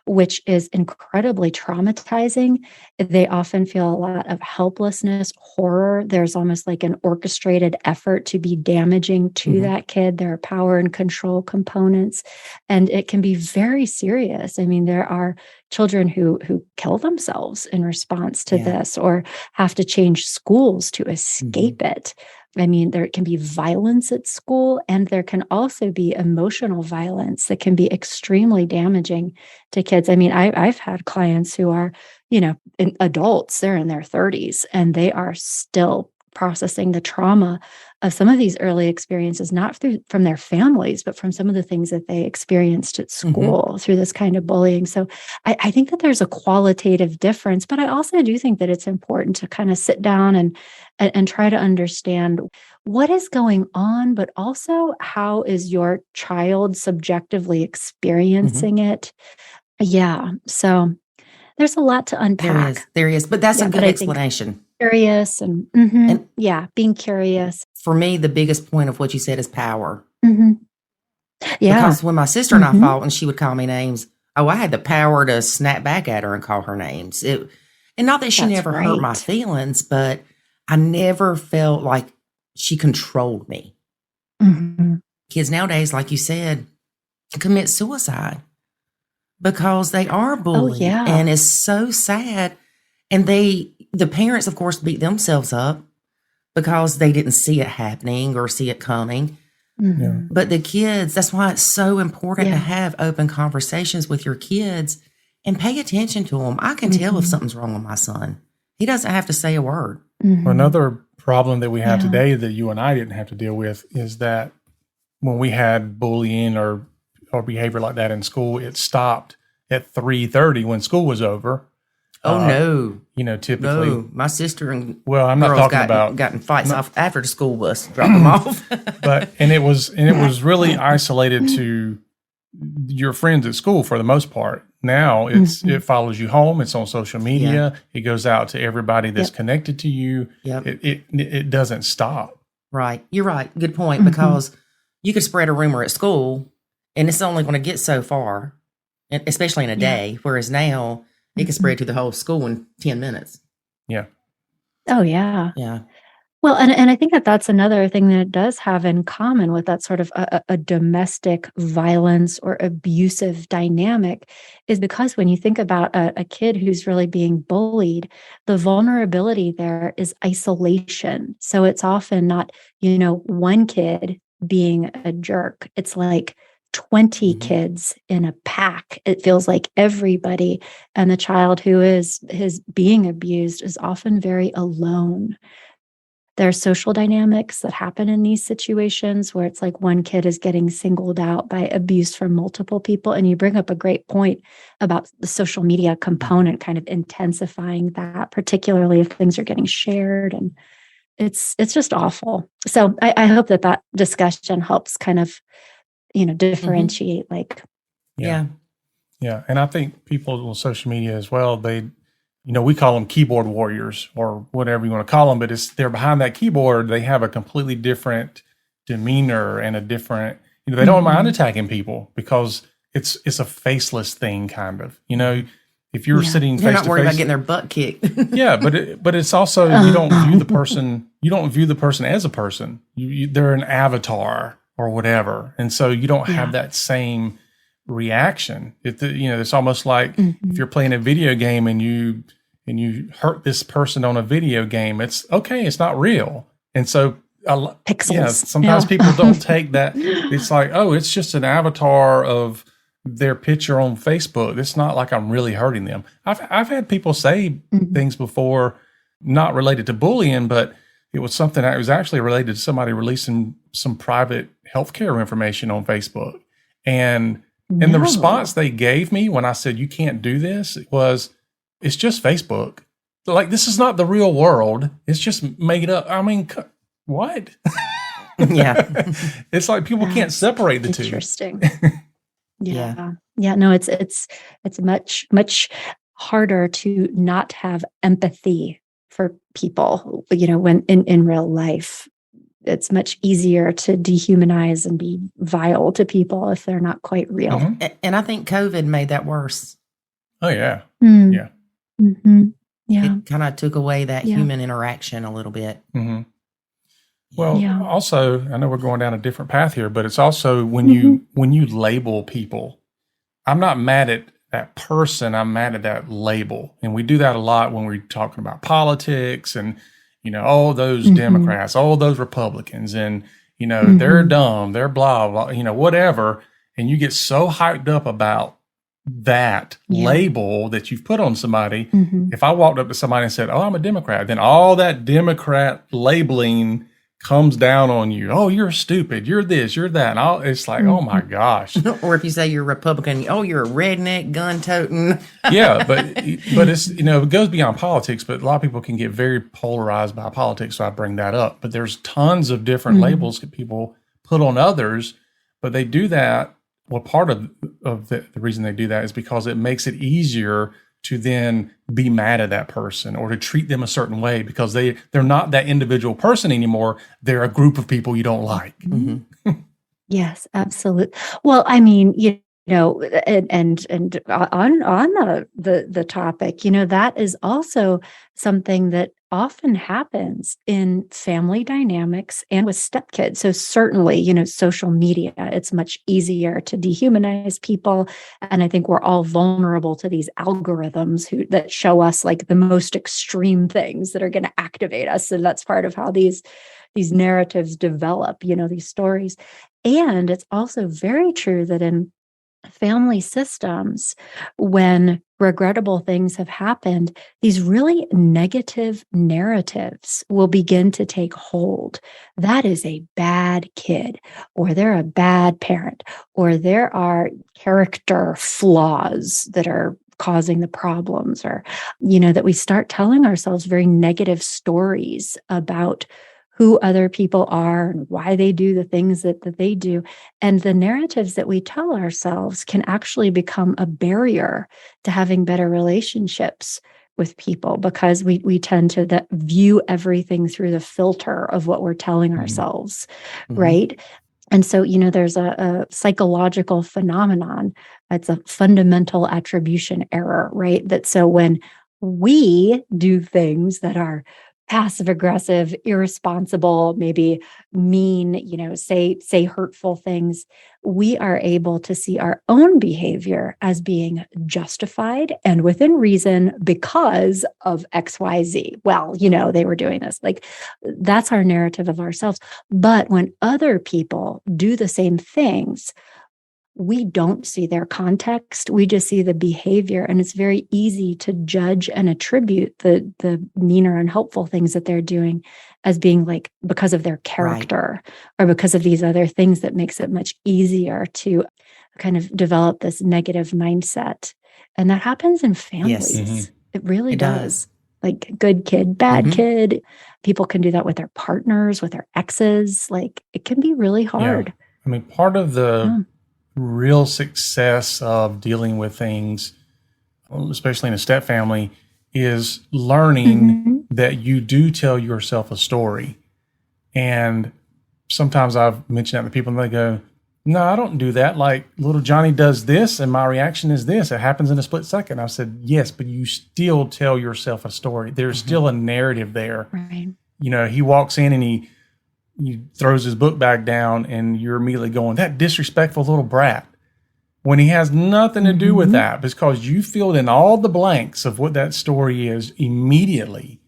which is incredibly traumatizing. They often feel a lot of helplessness, horror. There's almost like an orchestrated effort to be damaging to that kid. There are power and control components, and it can be very serious. I mean, there are children who kill themselves in response to this, or have to change schools to escape it. I mean, there can be violence at school, and there can also be emotional violence that can be extremely damaging to kids. I mean, I've had clients who are, adults, they're in their 30s, and they are still processing the trauma of some of these early experiences, not from their families, but from some of the things that they experienced at school through this kind of bullying. So I think that there's a qualitative difference, but I also do think that it's important to kind of sit down and try to understand what is going on, but also how is your child subjectively experiencing it. Yeah. So there's a lot to unpack. There is, but that's a good explanation. Curious and being curious. For me, the biggest point of what you said is power. Yeah. Because when my sister and I fought and she would call me names, I had the power to snap back at her and call her names. And not that she never hurt my feelings, but I never felt like she controlled me. Kids nowadays, like you said, commit suicide because they are bullied. And it's so sad. And the parents, of course, beat themselves up because they didn't see it happening or see it coming. But the kids, that's why it's so important to have open conversations with your kids and pay attention to them. I can tell if something's wrong with my son. He doesn't have to say a word. Another problem that we have today that you and I didn't have to deal with is that when we had bullying or behavior like that in school, it stopped at 3:30 when school was over. Oh, no. Typically. No, my sister and I'm not talking about got in fights off after the school bus, dropped them off. It was really isolated to your friends at school for the most part. Now it follows you home. It's on social media. It goes out to everybody that's connected to you. It doesn't stop. Right. You're right. Good point. Because you could spread a rumor at school and it's only going to get so far, especially in a day. Whereas now it can spread to the whole school in 10 minutes. Yeah. Oh, yeah. Yeah. Well, and I think that that's another thing that it does have in common with that sort of a domestic violence or abusive dynamic is because when you think about a kid who's really being bullied, the vulnerability there is isolation. So it's often not, one kid being a jerk. It's like 20 kids in a pack. It feels like everybody, and the child who is being abused is often very alone. There are social dynamics that happen in these situations where it's like one kid is getting singled out by abuse from multiple people. And you bring up a great point about the social media component kind of intensifying that, particularly if things are getting shared. And it's just awful. So I hope that discussion helps kind of, differentiate Yeah. And I think people on social media as well, we call them keyboard warriors or whatever you want to call them, but they're behind that keyboard. They have a completely different demeanor and a different, they don't mind attacking people because it's a faceless thing kind of, if you're sitting face to face. They're not worried about getting their butt kicked. Yeah. But it's also, you don't view the person as a person. They're an avatar or whatever. And so you don't have that same reaction. It's almost like if you're playing a video game and you hurt this person on a video game, it's okay. It's not real. And so pixels. Sometimes people don't take that. It's like, oh, it's just an avatar of their picture on Facebook. It's not like I'm really hurting them. I've had people say things before, not related to bullying, but it was something that was actually related to somebody releasing some private healthcare information on Facebook. And the response they gave me when I said, you can't do this, was, it's just Facebook. Like, this is not the real world. It's just made up. I mean, what? Yeah. It's like people can't separate the two. Interesting. Yeah. No, it's much, much harder to not have empathy for people, when in real life. It's much easier to dehumanize and be vile to people if they're not quite real. And I think COVID made that worse. Oh, yeah. Yeah. Yeah. It kind of took away that human interaction a little bit. Well, also, I know we're going down a different path here, but it's also when you label people. I'm not mad at that person. I'm mad at that label. And we do that a lot when we're talking about politics and, all those Democrats, all those Republicans, and, they're dumb, they're blah, blah, whatever. And you get so hyped up about that label that you've put on somebody. If I walked up to somebody and said, oh, I'm a Democrat, then all that Democrat labeling comes down on you. Oh, you're stupid. You're this, you're that. And it's like, oh my gosh. Or if you say you're Republican, oh, you're a redneck, gun toting. Yeah, but it's, it goes beyond politics, but a lot of people can get very polarized by politics. So I bring that up, but there's tons of different labels that people put on others, but they do that. Well, part of the reason they do that is because it makes it easier to then be mad at that person or to treat them a certain way because they're not that individual person anymore. They're a group of people you don't like. Yes, absolutely. Well, I mean, and on the topic, that is also something that often happens in family dynamics and with stepkids. So certainly, social media, it's much easier to dehumanize people. And I think we're all vulnerable to these algorithms that show us like the most extreme things that are going to activate us. And that's part of how these narratives develop, these stories. And it's also very true that in family systems, when regrettable things have happened, these really negative narratives will begin to take hold. That is a bad kid, or they're a bad parent, or there are character flaws that are causing the problems, or, that we start telling ourselves very negative stories about who other people are and why they do the things that they do. And the narratives that we tell ourselves can actually become a barrier to having better relationships with people because we tend to view everything through the filter of what we're telling ourselves, right? And so, there's a psychological phenomenon. It's a fundamental attribution error, right? That so when we do things that are passive aggressive, irresponsible, maybe mean, say hurtful things, we are able to see our own behavior as being justified and within reason because of XYZ. Well, they were doing this. Like, that's our narrative of ourselves. But when other people do the same things, we don't see their context. We just see the behavior. And it's very easy to judge and attribute the mean or unhelpful things that they're doing as being like because of their character or because of these other things that makes it much easier to kind of develop this negative mindset. And that happens in families. Yes. Mm-hmm. It really does. Like good kid, bad kid. People can do that with their partners, with their exes. Like it can be really hard. Yeah. I mean, part of the real success of dealing with things, especially in a step family, is learning that you do tell yourself a story. And sometimes I've mentioned that to people and they go, no, I don't do that. Like little Johnny does this and my reaction is this. It happens in a split second. I said, yes, but you still tell yourself a story. There's still a narrative there. Right. He walks in and he throws his book bag down and you're immediately going, that disrespectful little brat. When he has nothing to do with that, because you filled in all the blanks of what that story is immediately.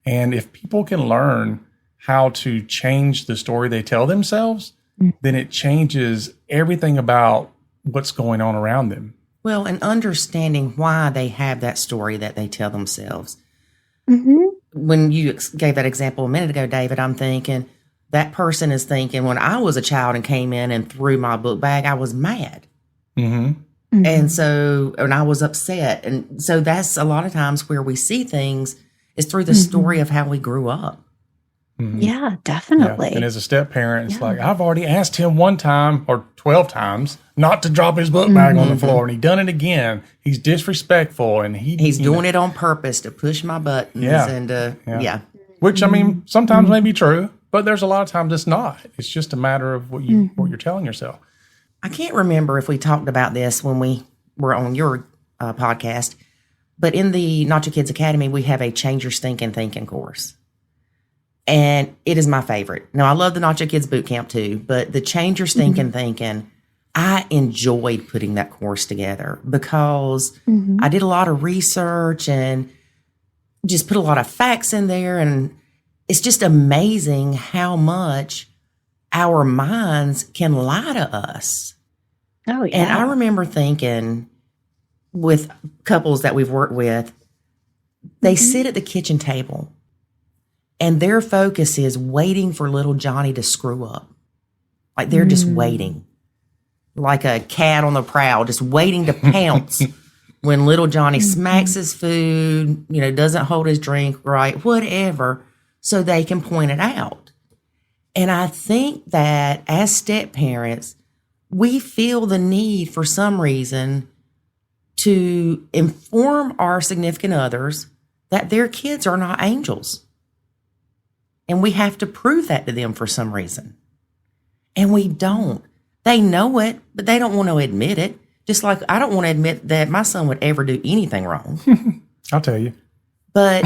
And if people can learn how to change the story they tell themselves, then it changes everything about what's going on around them. Well, and understanding why they have that story that they tell themselves. When you gave that example a minute ago, David, I'm thinking, that person is thinking, when I was a child and came in and threw my book bag, I was mad. And I was upset. And so that's a lot of times where we see things is through the story of how we grew up. Yeah, definitely. Yeah. And as a step parent, it's like, I've already asked him one time or 12 times not to drop his book bag on the floor. And he done it again. He's disrespectful. And he's doing it on purpose to push my buttons. Which, I mean, sometimes may be true. But there's a lot of times it's not. It's just a matter of what you're telling yourself. I can't remember if we talked about this when we were on your podcast, but in the Nacho Kids Academy, we have a Change Your Stinking Thinking course. And it is my favorite. Now, I love the Nacho Kids Boot Camp too, but the Change Your Stinking Thinking, I enjoyed putting that course together because I did a lot of research and just put a lot of facts in there. And it's just amazing how much our minds can lie to us. Oh, yeah. And I remember thinking with couples that we've worked with, they sit at the kitchen table and their focus is waiting for little Johnny to screw up. Like they're just waiting. Like a cat on the prowl, just waiting to pounce when little Johnny smacks his food, doesn't hold his drink right, whatever, so they can point it out. And I think that as step parents, we feel the need for some reason to inform our significant others that their kids are not angels. And we have to prove that to them for some reason. And we don't. They know it, but they don't want to admit it. Just like I don't want to admit that my son would ever do anything wrong. I'll tell you. But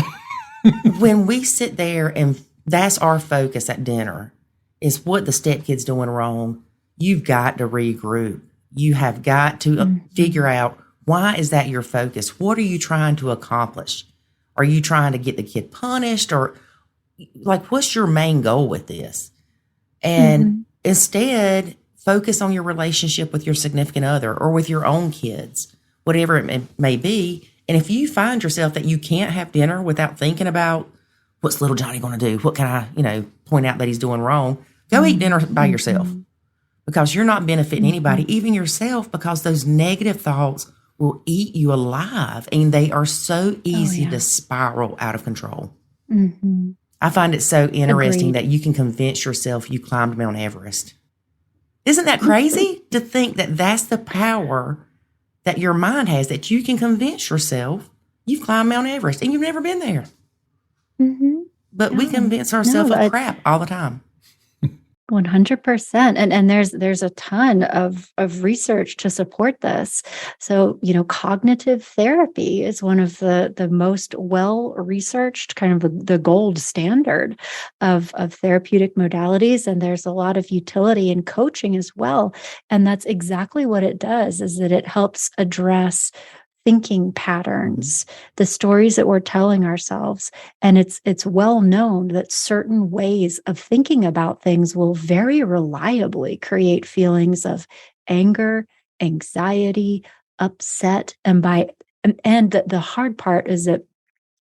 when we sit there and that's our focus at dinner, is what the stepkid's doing wrong, you've got to regroup. You have got to figure out, why is that your focus? What are you trying to accomplish? Are you trying to get the kid punished? Or like, what's your main goal with this? And instead, focus on your relationship with your significant other or with your own kids, whatever it may be. And if you find yourself that you can't have dinner without thinking about, what's little Johnny going to do? What can I, point out that he's doing wrong? Go eat dinner by yourself, because you're not benefiting anybody, even yourself, because those negative thoughts will eat you alive, and they are so easy to spiral out of control. I find it so interesting that you can convince yourself you climbed Mount Everest. Isn't that crazy to think that that's the power that your mind has, that you can convince yourself you've climbed Mount Everest and you've never been there? But we convince ourselves of crap all the time. 100%. And there's a ton of research to support this. So, cognitive therapy is one of the most well-researched, kind of the gold standard of therapeutic modalities. And there's a lot of utility in coaching as well. And that's exactly what it does, is that it helps address thinking patterns, the stories that we're telling ourselves. And it's well known that certain ways of thinking about things will very reliably create feelings of anger, anxiety, upset. And the hard part is that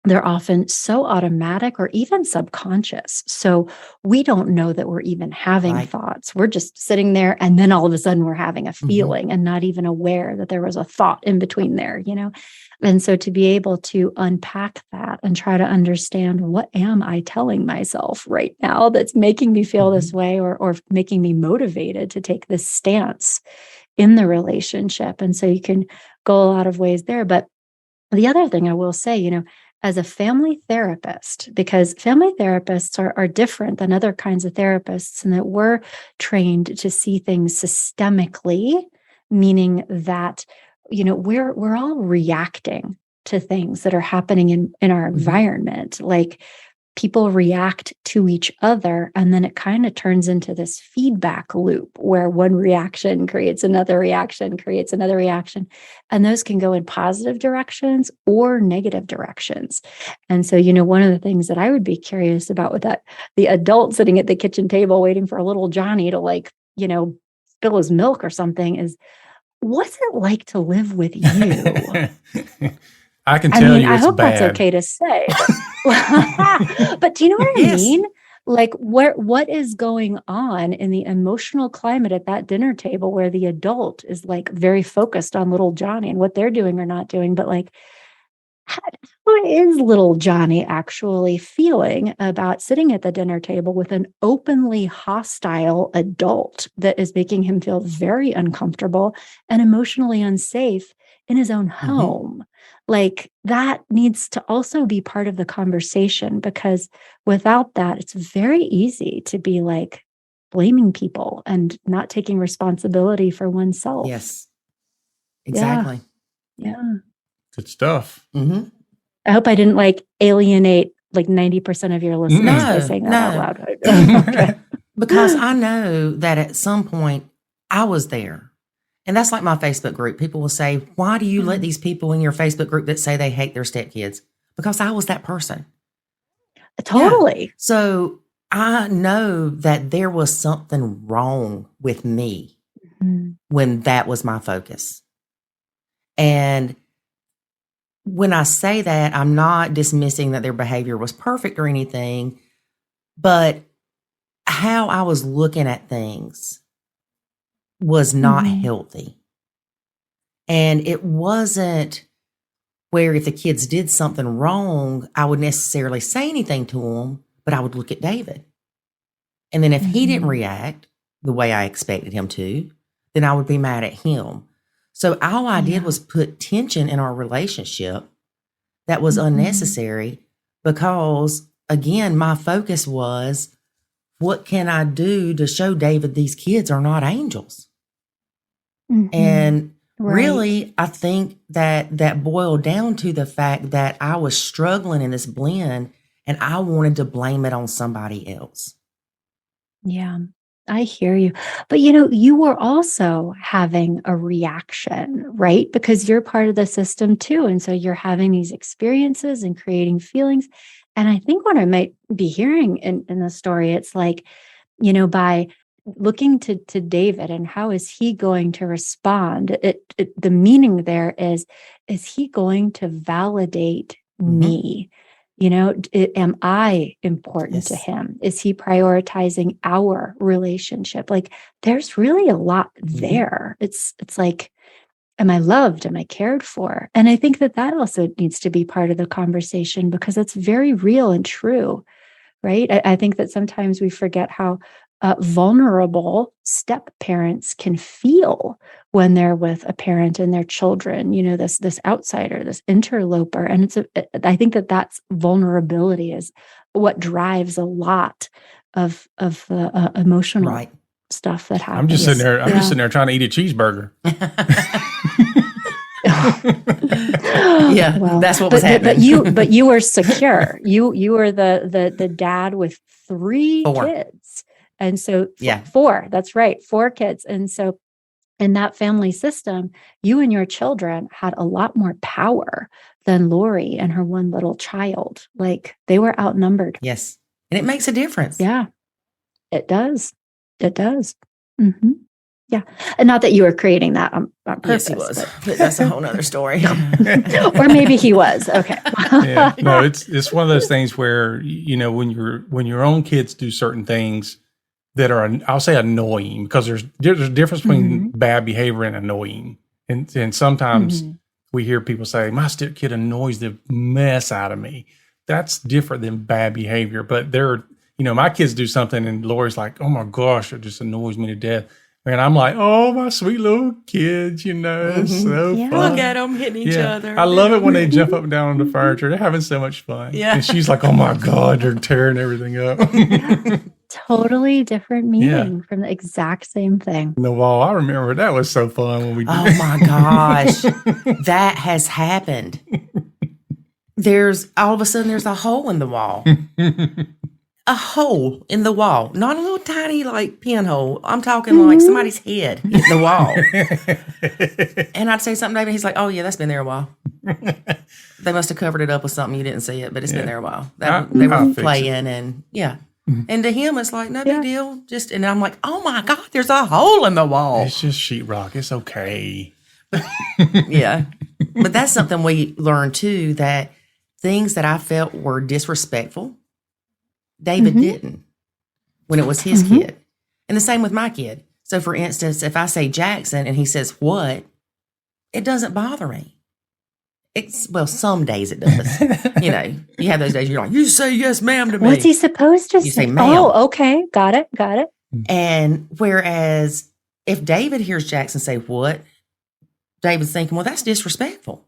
they're often so automatic or even subconscious. So we don't know that we're even having thoughts. We're just sitting there, and then all of a sudden we're having a feeling and not even aware that there was a thought in between there, And so to be able to unpack that and try to understand, what am I telling myself right now that's making me feel this way, or making me motivated to take this stance in the relationship. And so you can go a lot of ways there. But the other thing I will say, as a family therapist, because family therapists are different than other kinds of therapists, and that we're trained to see things systemically, meaning that, we're all reacting to things that are happening in our environment. Like, people react to each other, and then it kind of turns into this feedback loop where one reaction creates another reaction, and those can go in positive directions or negative directions. And so, one of the things that I would be curious about with the adult sitting at the kitchen table waiting for a little Johnny to spill his milk or something, is, what's it like to live with you? I can tell you, I it's hope bad. that's okay to say. But do you know what I mean? Like, what is going on in the emotional climate at that dinner table, where the adult is like very focused on little Johnny and what they're doing or not doing, but like, how is little Johnny actually feeling about sitting at the dinner table with an openly hostile adult that is making him feel very uncomfortable and emotionally unsafe in his own home? Like, that needs to also be part of the conversation, because without that, it's very easy to be like blaming people and not taking responsibility for oneself. Yes, exactly. Yeah. Good stuff. I hope I didn't alienate 90% of your listeners by saying that out loud. Okay. Because I know that at some point I was there. And that's like my Facebook group. People will say, why do you let these people in your Facebook group that say they hate their stepkids? Because I was that person. Totally. Yeah. So I know that there was something wrong with me when that was my focus. And when I say that, I'm not dismissing that their behavior was perfect or anything, but how I was looking at things was not healthy. And it wasn't where if the kids did something wrong, I would necessarily say anything to them, but I would look at David. And then if he didn't react the way I expected him to, then I would be mad at him. So all I did was put tension in our relationship that was unnecessary, because, again, my focus was, what can I do to show David these kids are not angels? And really, I think that boiled down to the fact that I was struggling in this blend, and I wanted to blame it on somebody else. Yeah, I hear you. But, you were also having a reaction, right? Because you're part of the system too. And so you're having these experiences and creating feelings. And I think what I might be hearing in the story, it's like, by looking to David and how is he going to respond, the meaning there is he going to validate me? Am I important to him? Is he prioritizing our relationship? Like, there's really a lot there. It's like, am I loved? Am I cared for? And I think that also needs to be part of the conversation, because it's very real and true, right? I think that sometimes we forget how vulnerable step parents can feel when they're with a parent and their children, this outsider, this interloper. And I think that's vulnerability is what drives a lot of the emotional Right. stuff that happens. I'm just sitting there. I'm just sitting there trying to eat a cheeseburger. Yeah, well, that's what was happening. But you were secure. You were the dad with 3 kids, and so 4. That's right, 4 kids, and so in that family system, you and your children had a lot more power than Lori and her one little child. Like, they were outnumbered. Yes, and it makes a difference. Yeah, it does. It does. Mm-hmm. Yeah. And not that you were creating that on purpose. Yes, he was. But that's a whole nother story. Or maybe he was. Okay. Yeah. No, it's one of those things where, when your own kids do certain things that are, I'll say, annoying, because there's a difference between bad behavior and annoying. And sometimes we hear people say, my stepkid annoys the mess out of me. That's different than bad behavior. But my kids do something and Lori's like, oh my gosh, it just annoys me to death. And I'm like, oh, my sweet little kids, it's so fun. Look at them hitting each other. I love it when they jump up and down on the furniture. They're having so much fun. Yeah. And she's like, oh my God, they're tearing everything up. Totally different meaning from the exact same thing. The wall, I remember that was so fun when we did. Oh my gosh. That has happened. All of a sudden there's a hole in the wall. A hole in the wall, not a little tiny like pinhole. I'm talking like somebody's head in the wall. And I'd say something to David. He's like, "Oh yeah, that's been there a while. They must have covered it up with something, you didn't see it, but it's been there a while." They were playing, and and to him it's like no big deal. And I'm like, "Oh my God, there's a hole in the wall." It's just sheetrock. It's okay. Yeah, but that's something we learned too. That things that I felt were disrespectful, David didn't when it was his kid. And the same with my kid. So for instance, if I say Jackson and he says what, it doesn't bother me. Some days it does. You have those days you're like, you say yes, ma'am to me. What's he supposed to say? You say ma'am. Oh, okay. Got it. And whereas if David hears Jackson say what, David's thinking, well, that's disrespectful.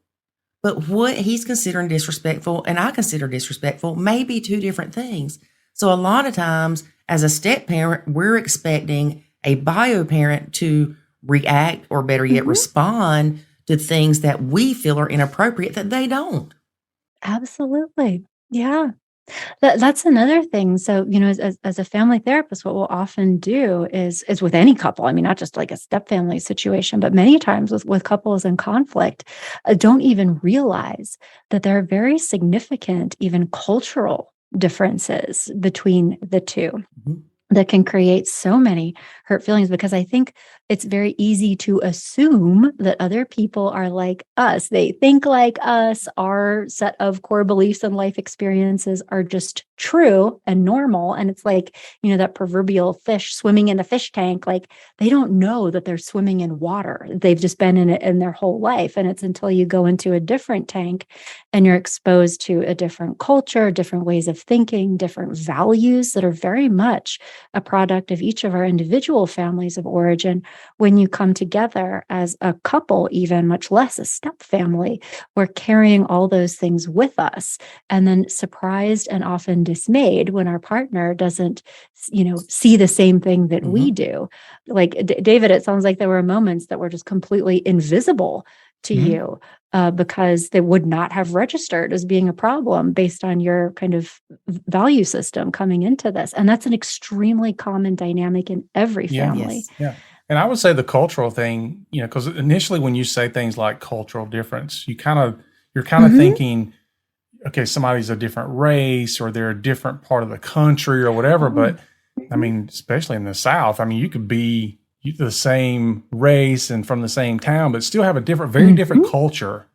But what he's considering disrespectful and I consider disrespectful may be 2 different things. So a lot of times as a step parent, we're expecting a bio parent to react or better yet respond to things that we feel are inappropriate that they don't. Absolutely. Yeah. That's another thing. So, as a family therapist, what we'll often do is with any couple, I mean, not just like a step family situation, but many times with couples in conflict, don't even realize that there are very significant, even cultural differences between the two that can create so many hurt feelings, because I think it's very easy to assume that other people are like us. They think like us. Our set of core beliefs and life experiences are just true and normal. And it's like, that proverbial fish swimming in a fish tank. Like, they don't know that they're swimming in water. They've just been in it in their whole life. And it's until you go into a different tank and you're exposed to a different culture, different ways of thinking, different values that are very much a product of each of our individual families of origin. When you come together as a couple, even much less a step family, we're carrying all those things with us, and then surprised and often dismayed when our partner doesn't, see the same thing that we do. Like David, it sounds like there were moments that were just completely invisible to you because they would not have registered as being a problem based on your kind of value system coming into this. And that's an extremely common dynamic in every family. Yeah. And I would say the cultural thing, because initially when you say things like cultural difference, you're kind of thinking, okay, somebody's a different race or they're a different part of the country or whatever. But I mean, especially in the South, I mean, you could be the same race and from the same town, but still have a very different culture,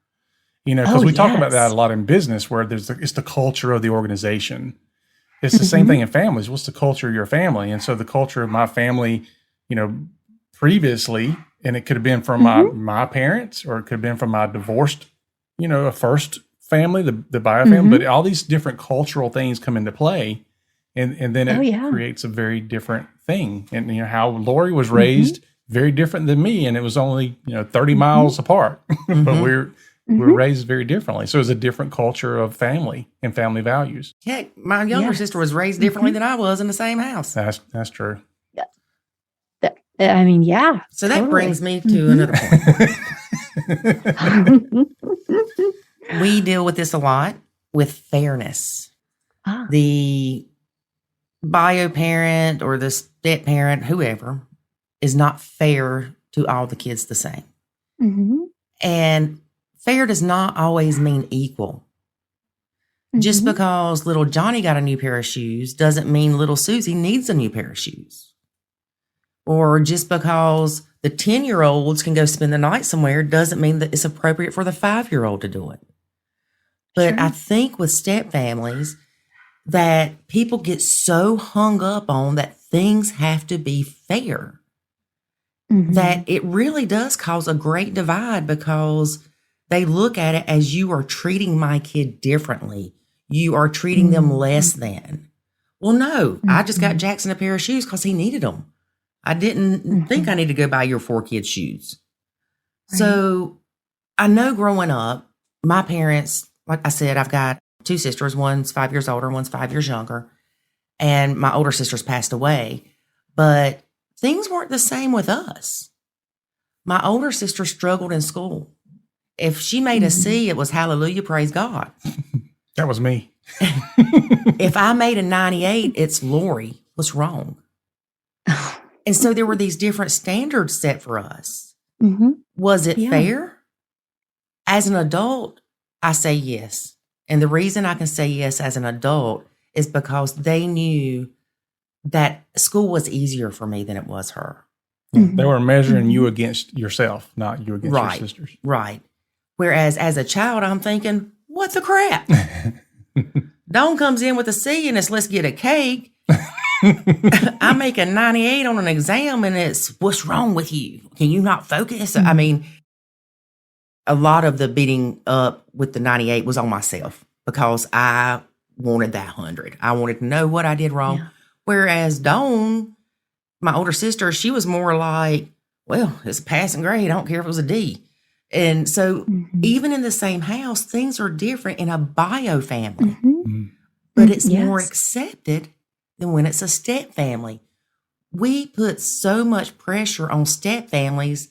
because we talk about that a lot in business, where it's the culture of the organization. It's the same thing in families. What's the culture of your family? And so the culture of my family, previously, and it could have been from my parents, or it could have been from my divorced, a first family, the bio family, but all these different cultural things come into play. And then it creates a very different thing. And, how Lori was raised, very different than me. And it was only, 30 miles apart, but We were raised very differently. So it's a different culture of family and family values. Heck, my younger sister was raised differently than I was in the same house. That's true. I mean, yeah. So that brings me to another point. We deal with this a lot with fairness. The bio parent or the step parent, whoever, is not fair to all the kids the same. And fair does not always mean equal. Just because little Johnny got a new pair of shoes doesn't mean little Susie needs a new pair of shoes. Or just because the 10-year-olds can go spend the night somewhere doesn't mean that it's appropriate for the 5-year-old to do it. But I think with step families that people get so hung up on that things have to be fair that it really does cause a great divide, because they look at it as, you are treating my kid differently. You are treating them less than. Well, no, I just got Jackson a pair of shoes because he needed them. I didn't think I need to go buy your 4 kids shoes. So I know growing up, my parents, like I said, I've got 2 sisters. One's 5 years older, one's 5 years younger. And my older sister's passed away. But things weren't the same with us. My older sister struggled in school. If she made a C, it was hallelujah, praise God. That was me. If I made a 98, it's Lori. What's wrong? And so there were these different standards set for us. Was it fair? As an adult, I say yes. And the reason I can say yes as an adult is because they knew that school was easier for me than it was her. They were measuring you against yourself, not you against your sisters. Right. Whereas as a child, I'm thinking, what the crap? Dawn comes in with a C and it's, let's get a cake. I make a 98 on an exam and it's, what's wrong with you? Can you not focus? I mean, a lot of the beating up with the 98 was on myself because I wanted that 100. I wanted to know what I did wrong. Yeah. Whereas Dawn, my older sister, she was more like, well, it's a passing grade. I don't care if it was a D. And so even in the same house, things are different in a bio family. But it's more accepted than when it's a step family. We put so much pressure on step families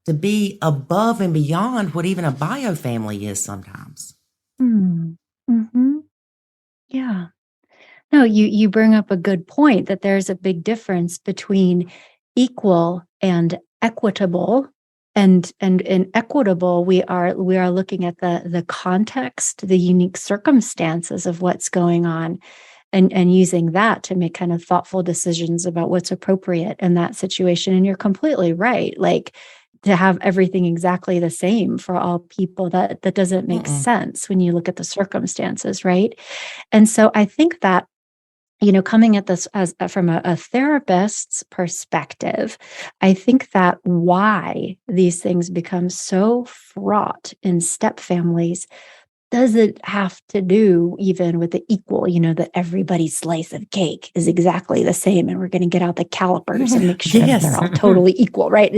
to be above and beyond what even a bio family is sometimes. Yeah. No, you bring up a good point that there's a big difference between equal and equitable. And in equitable, we are looking at the context, the unique circumstances of what's going on, and using that to make kind of thoughtful decisions about what's appropriate in that situation. And you're completely right. Like, to have everything exactly the same for all people, that doesn't make sense when you look at the circumstances, right? And so I think that, coming at this as from a therapist's perspective, I think that why these things become so fraught in step families doesn't have to do even with the equal, that everybody's slice of cake is exactly the same and we're going to get out the calipers and make sure that they're all totally equal, right?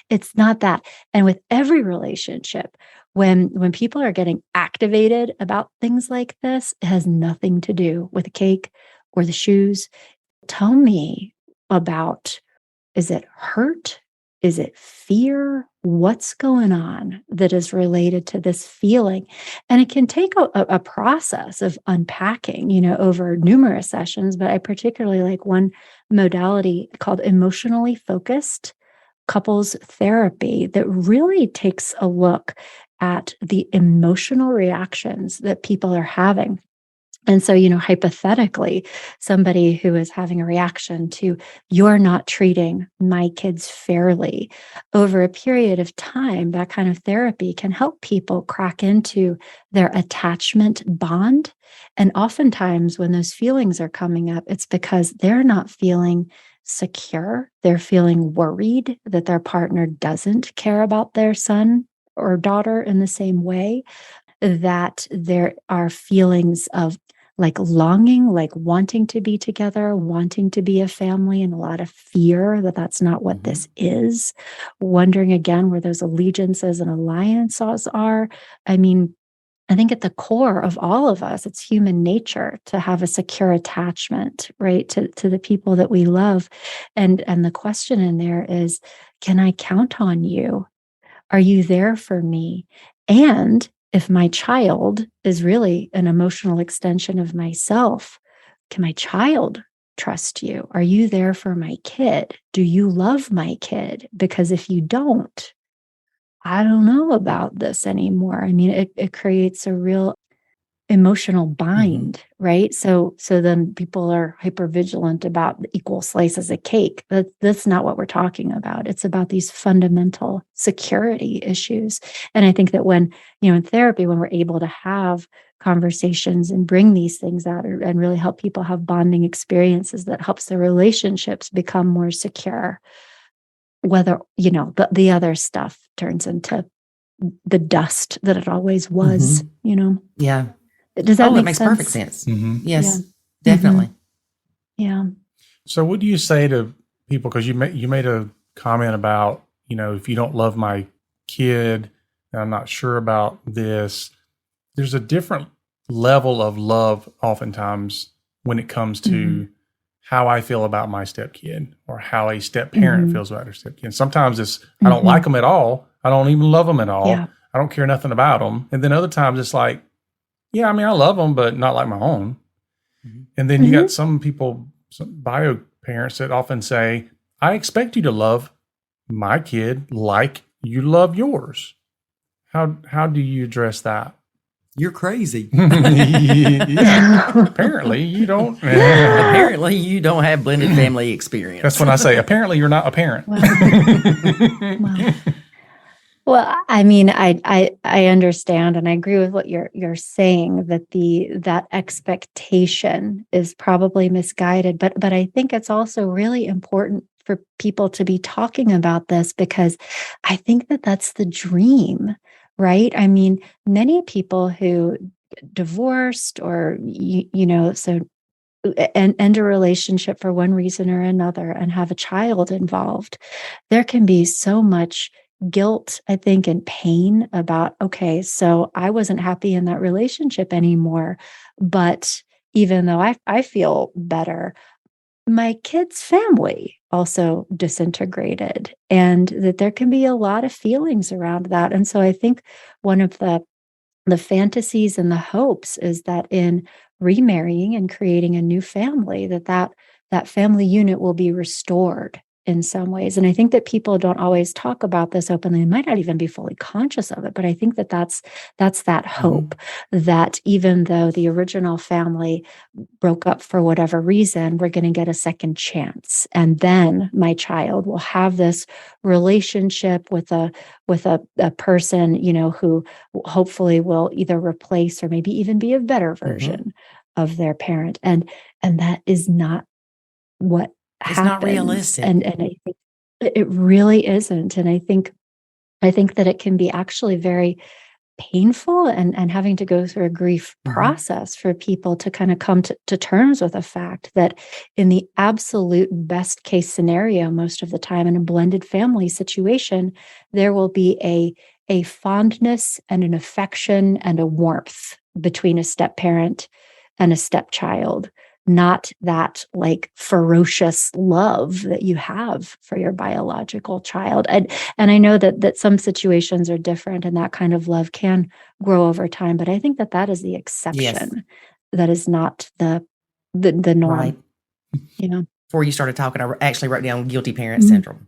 It's not that. And with every relationship, when people are getting activated about things like this, it has nothing to do with the cake or the shoes. Tell me about, is it hurt? Is it fear? What's going on that is related to this feeling? And it can take a process of unpacking, over numerous sessions, but I particularly like one modality called emotionally focused couples therapy that really takes a look at the emotional reactions that people are having. And so, hypothetically, somebody who is having a reaction to, you're not treating my kids fairly, over a period of time, that kind of therapy can help people crack into their attachment bond. And oftentimes when those feelings are coming up, it's because they're not feeling secure. They're feeling worried that their partner doesn't care about their son or daughter in the same way, that there are feelings of like longing, like wanting to be together, wanting to be a family, and a lot of fear that that's not what this is. Wondering again where those allegiances and alliances are. I mean, I think at the core of all of us, it's human nature to have a secure attachment, right, to the people that we love. And the question in there is, can I count on you? Are you there for me? And if my child is really an emotional extension of myself, can my child trust you? Are you there for my kid? Do you love my kid? Because if you don't, I don't know about this anymore. I mean, it creates a real emotional bind, right? So then people are hyper vigilant about the equal slices of cake. That's not what we're talking about. It's about these fundamental security issues. And I think that when, in therapy, when we're able to have conversations and bring these things out and really help people have bonding experiences, that helps their relationships become more secure. Whether, the other stuff turns into the dust that it always was, Yeah. Does that make it makes sense? perfect sense. Yes, Yeah. definitely. Yeah. So what do you say to people? Because you made a comment about, if you don't love my kid, and I'm not sure about this. There's a different level of love oftentimes when it comes to how I feel about my stepkid or how a step parent feels about her stepkid. Sometimes it's, I don't like them at all. I don't even love them at all. Yeah. I don't care nothing about them. And then other times it's like, yeah, I mean, I love them, but not like my own. And then you got some people, some bio parents that often say, I expect you to love my kid like you love yours. How do you address that? You're crazy. Yeah. Apparently you don't. Apparently you don't have blended family experience. That's when I say, apparently you're not a parent. Well, I mean, I understand, and I agree with what you're saying, that that expectation is probably misguided. But I think it's also really important for people to be talking about this, because I think that that's the dream, right? I mean, many people who divorced or so and end a relationship for one reason or another and have a child involved, there can be so much guilt, I think, and pain about, okay, so I wasn't happy in that relationship anymore, but even though I feel better, my kid's family also disintegrated, and that there can be a lot of feelings around that. And so I think one of the fantasies and the hopes is that in remarrying and creating a new family, that family unit will be restored in some ways. And I think that people don't always talk about this openly. They might not even be fully conscious of it, but I think that that's that hope, that even though the original family broke up for whatever reason, we're going to get a second chance. And then my child will have this relationship with a person, who hopefully will either replace or maybe even be a better version of their parent. And that is not what it's happens. not realistic. And I think it really isn't. And I think that it can be actually very painful and having to go through a grief process for people to kind of come to terms with the fact that in the absolute best case scenario, most of the time in a blended family situation, there will be a fondness and an affection and a warmth between a step parent and a stepchild, not that like ferocious love that you have for your biological child. And I know that some situations are different and that kind of love can grow over time, but I think that is the exception. Yes. That is not the norm. Right. Before you started talking, I actually wrote down guilty parent syndrome.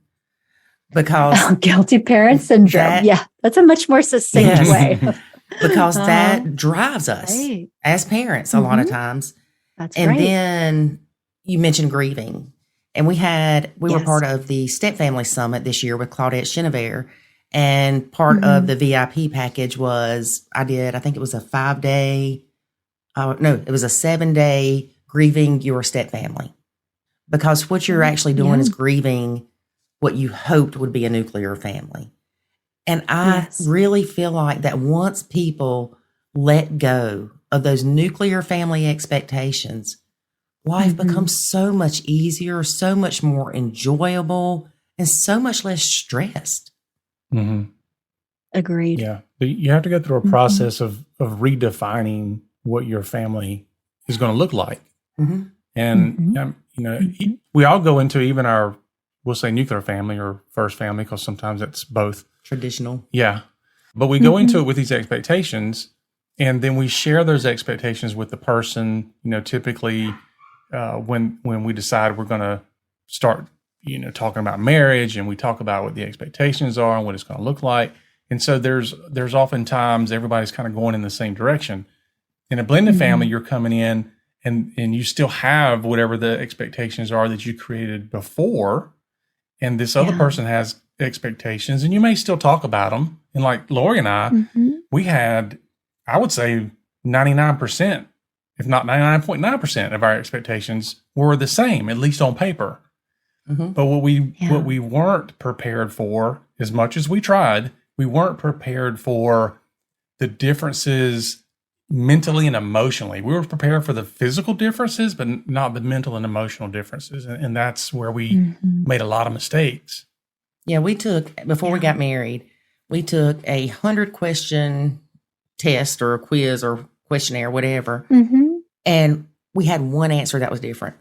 Because guilty parent syndrome. That's a much more succinct way. Because that drives us as parents a lot of times. That's and right. then you mentioned grieving. And we were part of the Step Family Summit this year with Claudette Chenevert. And part of the VIP package was, I think it was a 5-day, it was a 7-day grieving your step family. Because what you're actually doing is grieving what you hoped would be a nuclear family. And I really feel like that once people let go of those nuclear family expectations, life becomes so much easier, so much more enjoyable, and so much less stressed. Mm-hmm. Agreed. Yeah. You have to go through a process of redefining what your family is going to look like. Mm-hmm. And, we all go into even our, we'll say nuclear family or first family, because sometimes it's both. Traditional. Yeah. But we go into it with these expectations, and then we share those expectations with the person, typically when we decide we're going to start, talking about marriage, and we talk about what the expectations are and what it's going to look like. And so there's oftentimes everybody's kind of going in the same direction. In a blended family, you're coming in and you still have whatever the expectations are that you created before. And this other person has expectations, and you may still talk about them. And like Lori and I, we had, I would say 99%, if not 99.9% of our expectations were the same, at least on paper. But what we weren't prepared for, as much as we tried, we weren't prepared for the differences mentally and emotionally. We were prepared for the physical differences, but not the mental and emotional differences. And that's where we made a lot of mistakes. Yeah, we took, before we got married, we took 100-question test or a quiz or questionnaire, whatever. And we had one answer that was different.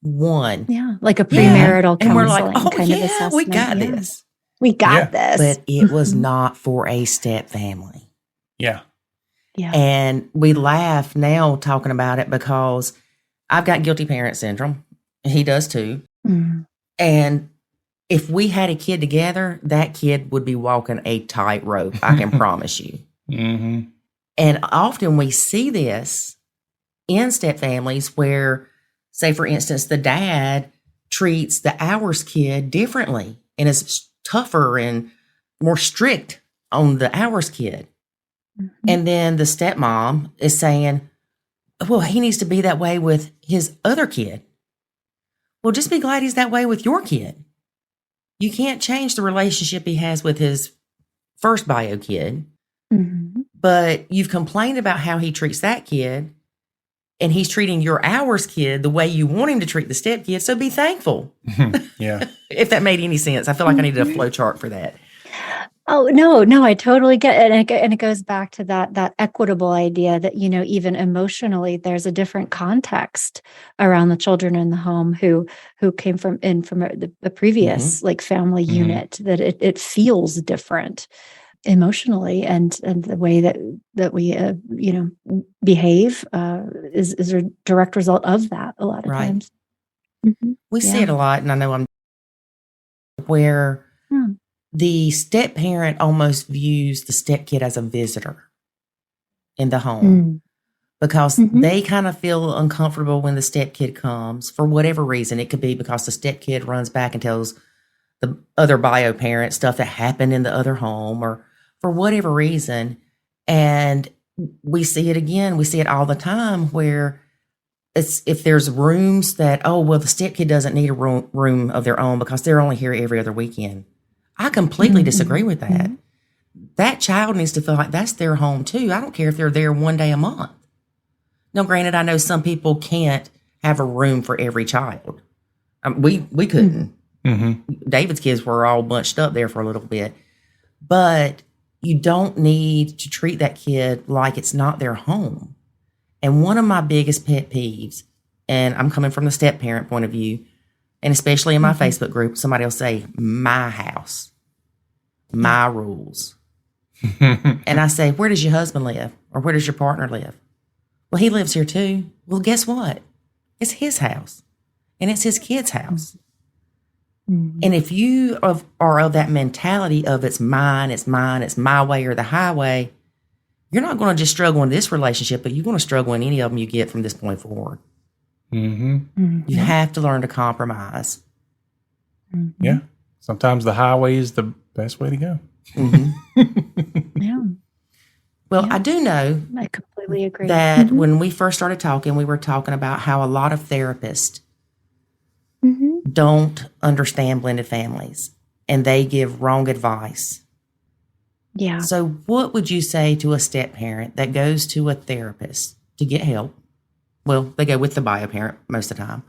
One. Yeah, like a premarital counseling and we're like, kind of assessment. We got this. We got this. But it was not for a step family. Yeah. Yeah. And we laugh now talking about it because I've got guilty parent syndrome. He does too. And if we had a kid together, that kid would be walking a tightrope, I can promise you. And often we see this in step families where, say, for instance, the dad treats the ours kid differently and is tougher and more strict on the ours kid. And then the stepmom is saying, well, he needs to be that way with his other kid. Well, just be glad he's that way with your kid. You can't change the relationship he has with his first bio kid, but you've complained about how he treats that kid, and he's treating your ours kid the way you want him to treat the step kid. So be thankful. Yeah. If that made any sense. I feel like I needed a flow chart for that. Oh, no, I totally get it. And it goes back to that equitable idea that, even emotionally, there's a different context around the children in the home who came from the previous like family unit, that it feels different emotionally, and the way that we, behave is a direct result of that a lot of times. We see it a lot, and I know where the step parent almost views the step kid as a visitor in the home because they kind of feel uncomfortable when the step kid comes for whatever reason. It could be because the step kid runs back and tells the other bio parent stuff that happened in the other home, or for whatever reason. And we see it again. We see it all the time where if there's rooms that, the step kid doesn't need a room of their own because they're only here every other weekend. I completely disagree with that. That child needs to feel like that's their home too. I don't care if they're there one day a month. Now, granted, I know some people can't have a room for every child. We couldn't. David's kids were all bunched up there for a little bit. But you don't need to treat that kid like it's not their home. And one of my biggest pet peeves, and I'm coming from the step parent point of view, and especially in my Facebook group, somebody will say, my house, my rules. And I say, where does your husband live? Or where does your partner live? Well, he lives here too. Well, guess what? It's his house. And it's his kid's house. And if you are of that mentality of it's mine, it's my way or the highway, you're not going to just struggle in this relationship, but you're going to struggle in any of them you get from this point forward. You have to learn to compromise. Yeah. Sometimes the highway is the best way to go. Well, I do know I completely agree that when we first started talking, we were talking about how a lot of therapists don't understand blended families and they give wrong advice. Yeah. So what would you say to a step parent that goes to a therapist to get help. Well, they go with the bio parent most of the time,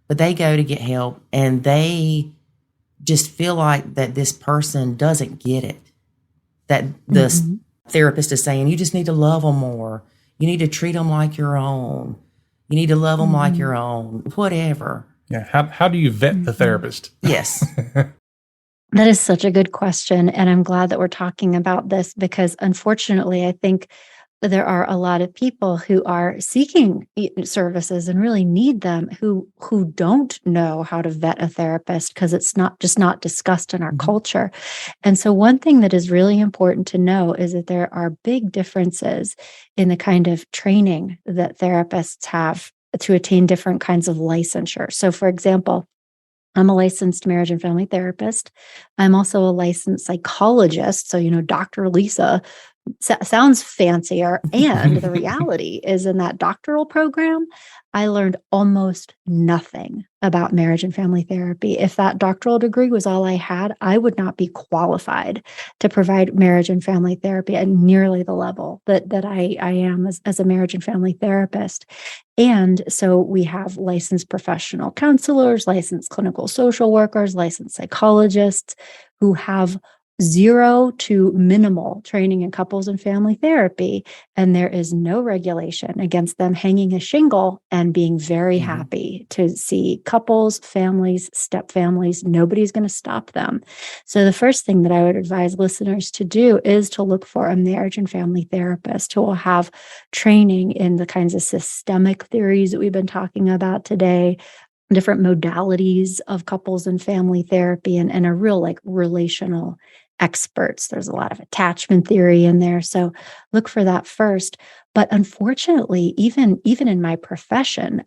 but they go to get help and they just feel like that this person doesn't get it. That the therapist is saying, you just need to love them more. You need to treat them like your own. You need to love them like your own, whatever. Yeah. How do you vet the therapist? Yes. That is such a good question. And I'm glad that we're talking about this because unfortunately, I think there are a lot of people who are seeking services and really need them who don't know how to vet a therapist because it's not discussed in our culture. And so one thing that is really important to know is that there are big differences in the kind of training that therapists have to attain different kinds of licensure. So for example, I'm a licensed marriage and family therapist. I'm also a licensed psychologist. So, Dr. Lisa sounds fancier. And the reality is in that doctoral program, I learned almost nothing about marriage and family therapy. If that doctoral degree was all I had, I would not be qualified to provide marriage and family therapy at nearly the level that I am as a marriage and family therapist. And so we have licensed professional counselors, licensed clinical social workers, licensed psychologists who have zero to minimal training in couples and family therapy. And there is no regulation against them hanging a shingle and being very happy to see couples, families, step families. Nobody's going to stop them. So the first thing that I would advise listeners to do is to look for a marriage and family therapist who will have training in the kinds of systemic theories that we've been talking about today, different modalities of couples and family therapy, and a real relational experts. There's a lot of attachment theory in there. So look for that first. But unfortunately, even in my profession,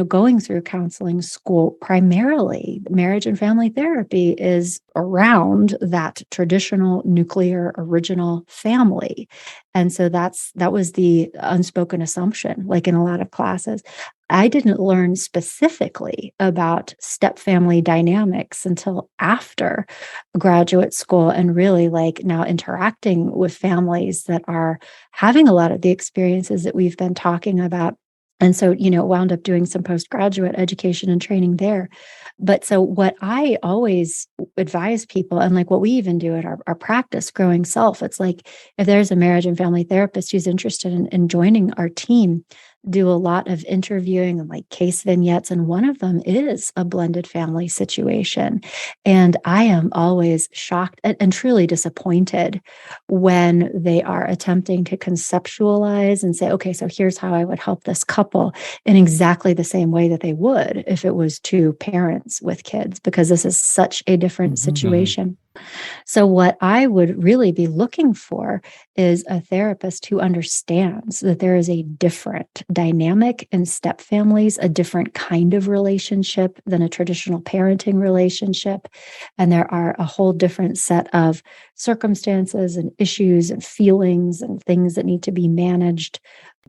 going through counseling school, primarily marriage and family therapy is around that traditional nuclear original family. And so that was the unspoken assumption, like in a lot of classes. I didn't learn specifically about step family dynamics until after graduate school and really now interacting with families that are having a lot of the experiences that we've been talking about. And so, wound up doing some postgraduate education and training there. But so what I always advise people, and what we even do at our practice, Growing Self, it's if there's a marriage and family therapist who's interested in joining our team, do a lot of interviewing and case vignettes. And one of them is a blended family situation. And I am always shocked and truly disappointed when they are attempting to conceptualize and say, okay, so here's how I would help this couple in exactly the same way that they would if it was two parents with kids, because this is such a different situation. So what I would really be looking for is a therapist who understands that there is a different dynamic in step families, a different kind of relationship than a traditional parenting relationship. And there are a whole different set of circumstances and issues and feelings and things that need to be managed.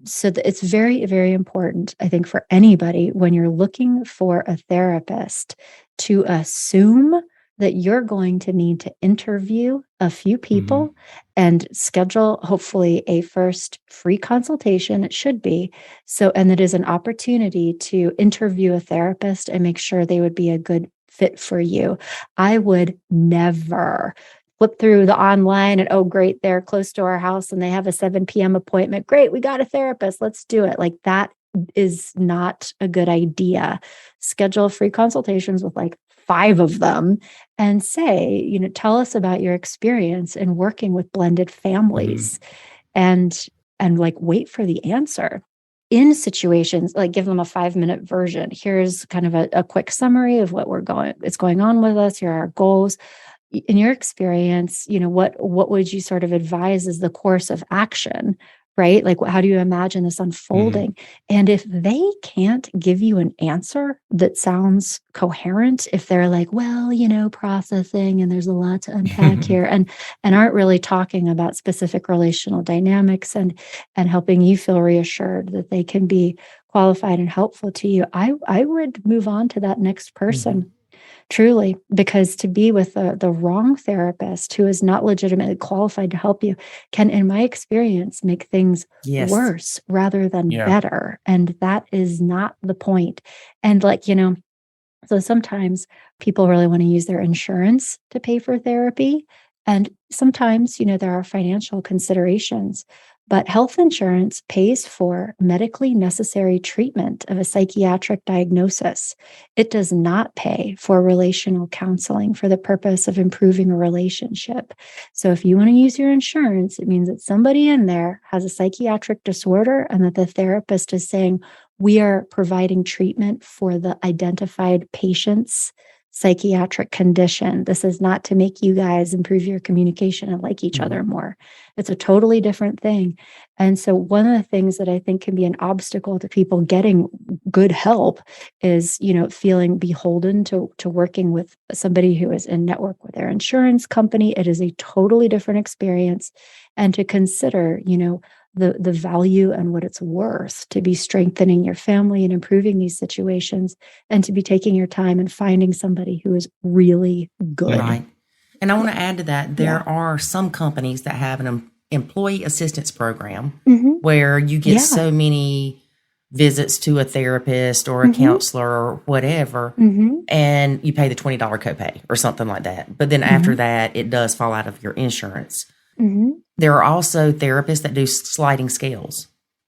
So it's very, very important, I think, for anybody when you're looking for a therapist to assume that you're going to need to interview a few people and schedule, hopefully, a first free consultation. It should be. So, and it is an opportunity to interview a therapist and make sure they would be a good fit for you. I would never flip through the online and, oh, great, they're close to our house and they have a 7 p.m. appointment. Great, we got a therapist. Let's do it. That is not a good idea. Schedule free consultations with 5 of them and say, tell us about your experience in working with blended families and wait for the answer. In situations, give them a 5-minute version. Here's kind of a quick summary of what it's going on with us. Here are our goals. In your experience, what would you sort of advise as the course of action? Right? How do you imagine this unfolding? And if they can't give you an answer that sounds coherent, if they're processing and there's a lot to unpack here and aren't really talking about specific relational dynamics and helping you feel reassured that they can be qualified and helpful to you, I would move on to that next person. Truly, because to be with the wrong therapist who is not legitimately qualified to help you can, in my experience, make things worse rather than better. And that is not the point. And so sometimes people really want to use their insurance to pay for therapy. And sometimes, there are financial considerations, but health insurance pays for medically necessary treatment of a psychiatric diagnosis. It does not pay for relational counseling for the purpose of improving a relationship. So if you want to use your insurance, it means that somebody in there has a psychiatric disorder and that the therapist is saying, we are providing treatment for the identified patient's psychiatric condition. This is not to make you guys improve your communication and like each other more. It's a totally different thing. And so one of the things that I think can be an obstacle to people getting good help is, feeling beholden to working with somebody who is in network with their insurance company. It is a totally different experience. And to consider, the value and what it's worth to be strengthening your family and improving these situations, and to be taking your time and finding somebody who is really good. Right. And I want to add to that, there are some companies that have an employee assistance program where you get so many visits to a therapist or a counselor or whatever, and you pay the $20 copay or something like that. But then after that, it does fall out of your insurance. There are also therapists that do sliding scales.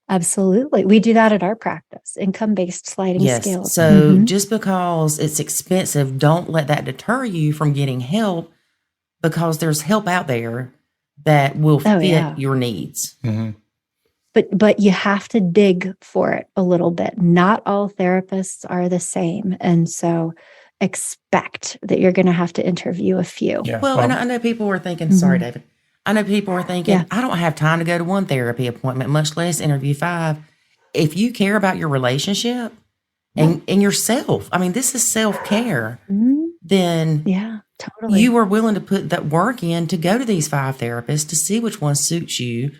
Absolutely. We do that at our practice, income-based sliding scales. So just because it's expensive, don't let that deter you from getting help, because there's help out there that will fit your needs. But you have to dig for it a little bit. Not all therapists are the same. And so expect that you're going to have to interview a few. Yeah. Well, and I know people were thinking, sorry, David. I know people are thinking, I don't have time to go to one therapy appointment, much less interview 5. If you care about your relationship and yourself, I mean, this is self-care, then totally. You are willing to put that work in to go to these 5 therapists to see which one suits you.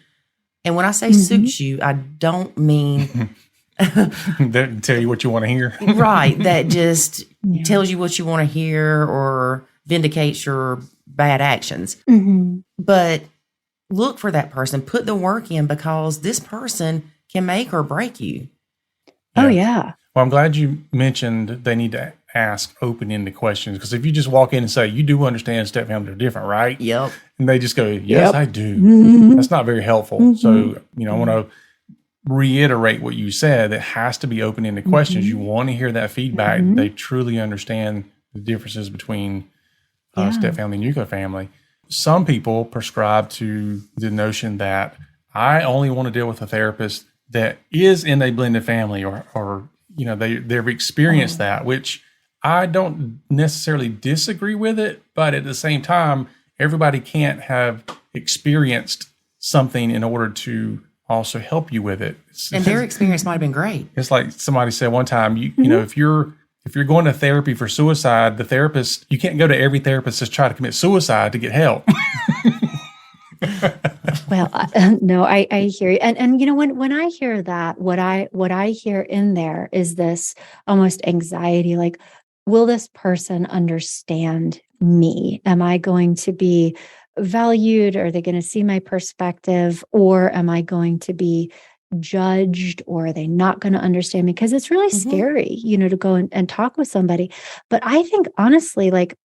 And when I say suits you, I don't mean that tell you what you want to hear. Right. That just tells you what you want to hear or vindicates your bad actions. But look for that person, put the work in, because this person can make or break you. Oh, yeah. Well, I'm glad you mentioned they need to ask open-ended questions, because if you just walk in and say, you do understand step families are different, right? Yep. And they just go, yes, I do. That's not very helpful. So, I want to reiterate what you said. It has to be open-ended questions. You want to hear that feedback. They truly understand the differences between step family and nuclear family. Some people prescribe to the notion that I only want to deal with a therapist that is in a blended family, or they've experienced that, which I don't necessarily disagree with it, but at the same time, everybody can't have experienced something in order to also help you with it. And their experience might have been great. It's like somebody said one time, you know, if you're going to therapy for suicide, the therapist, you can't go to every therapist that's trying to commit suicide to get help. Well, no, I hear you. And when I hear that, what I hear in there is this almost anxiety, like, will this person understand me? Am I going to be valued? Are they going to see my perspective? Or am I going to be judged, or are they not going to understand me? Because it's really scary, to go and talk with somebody. But I think, honestly, like,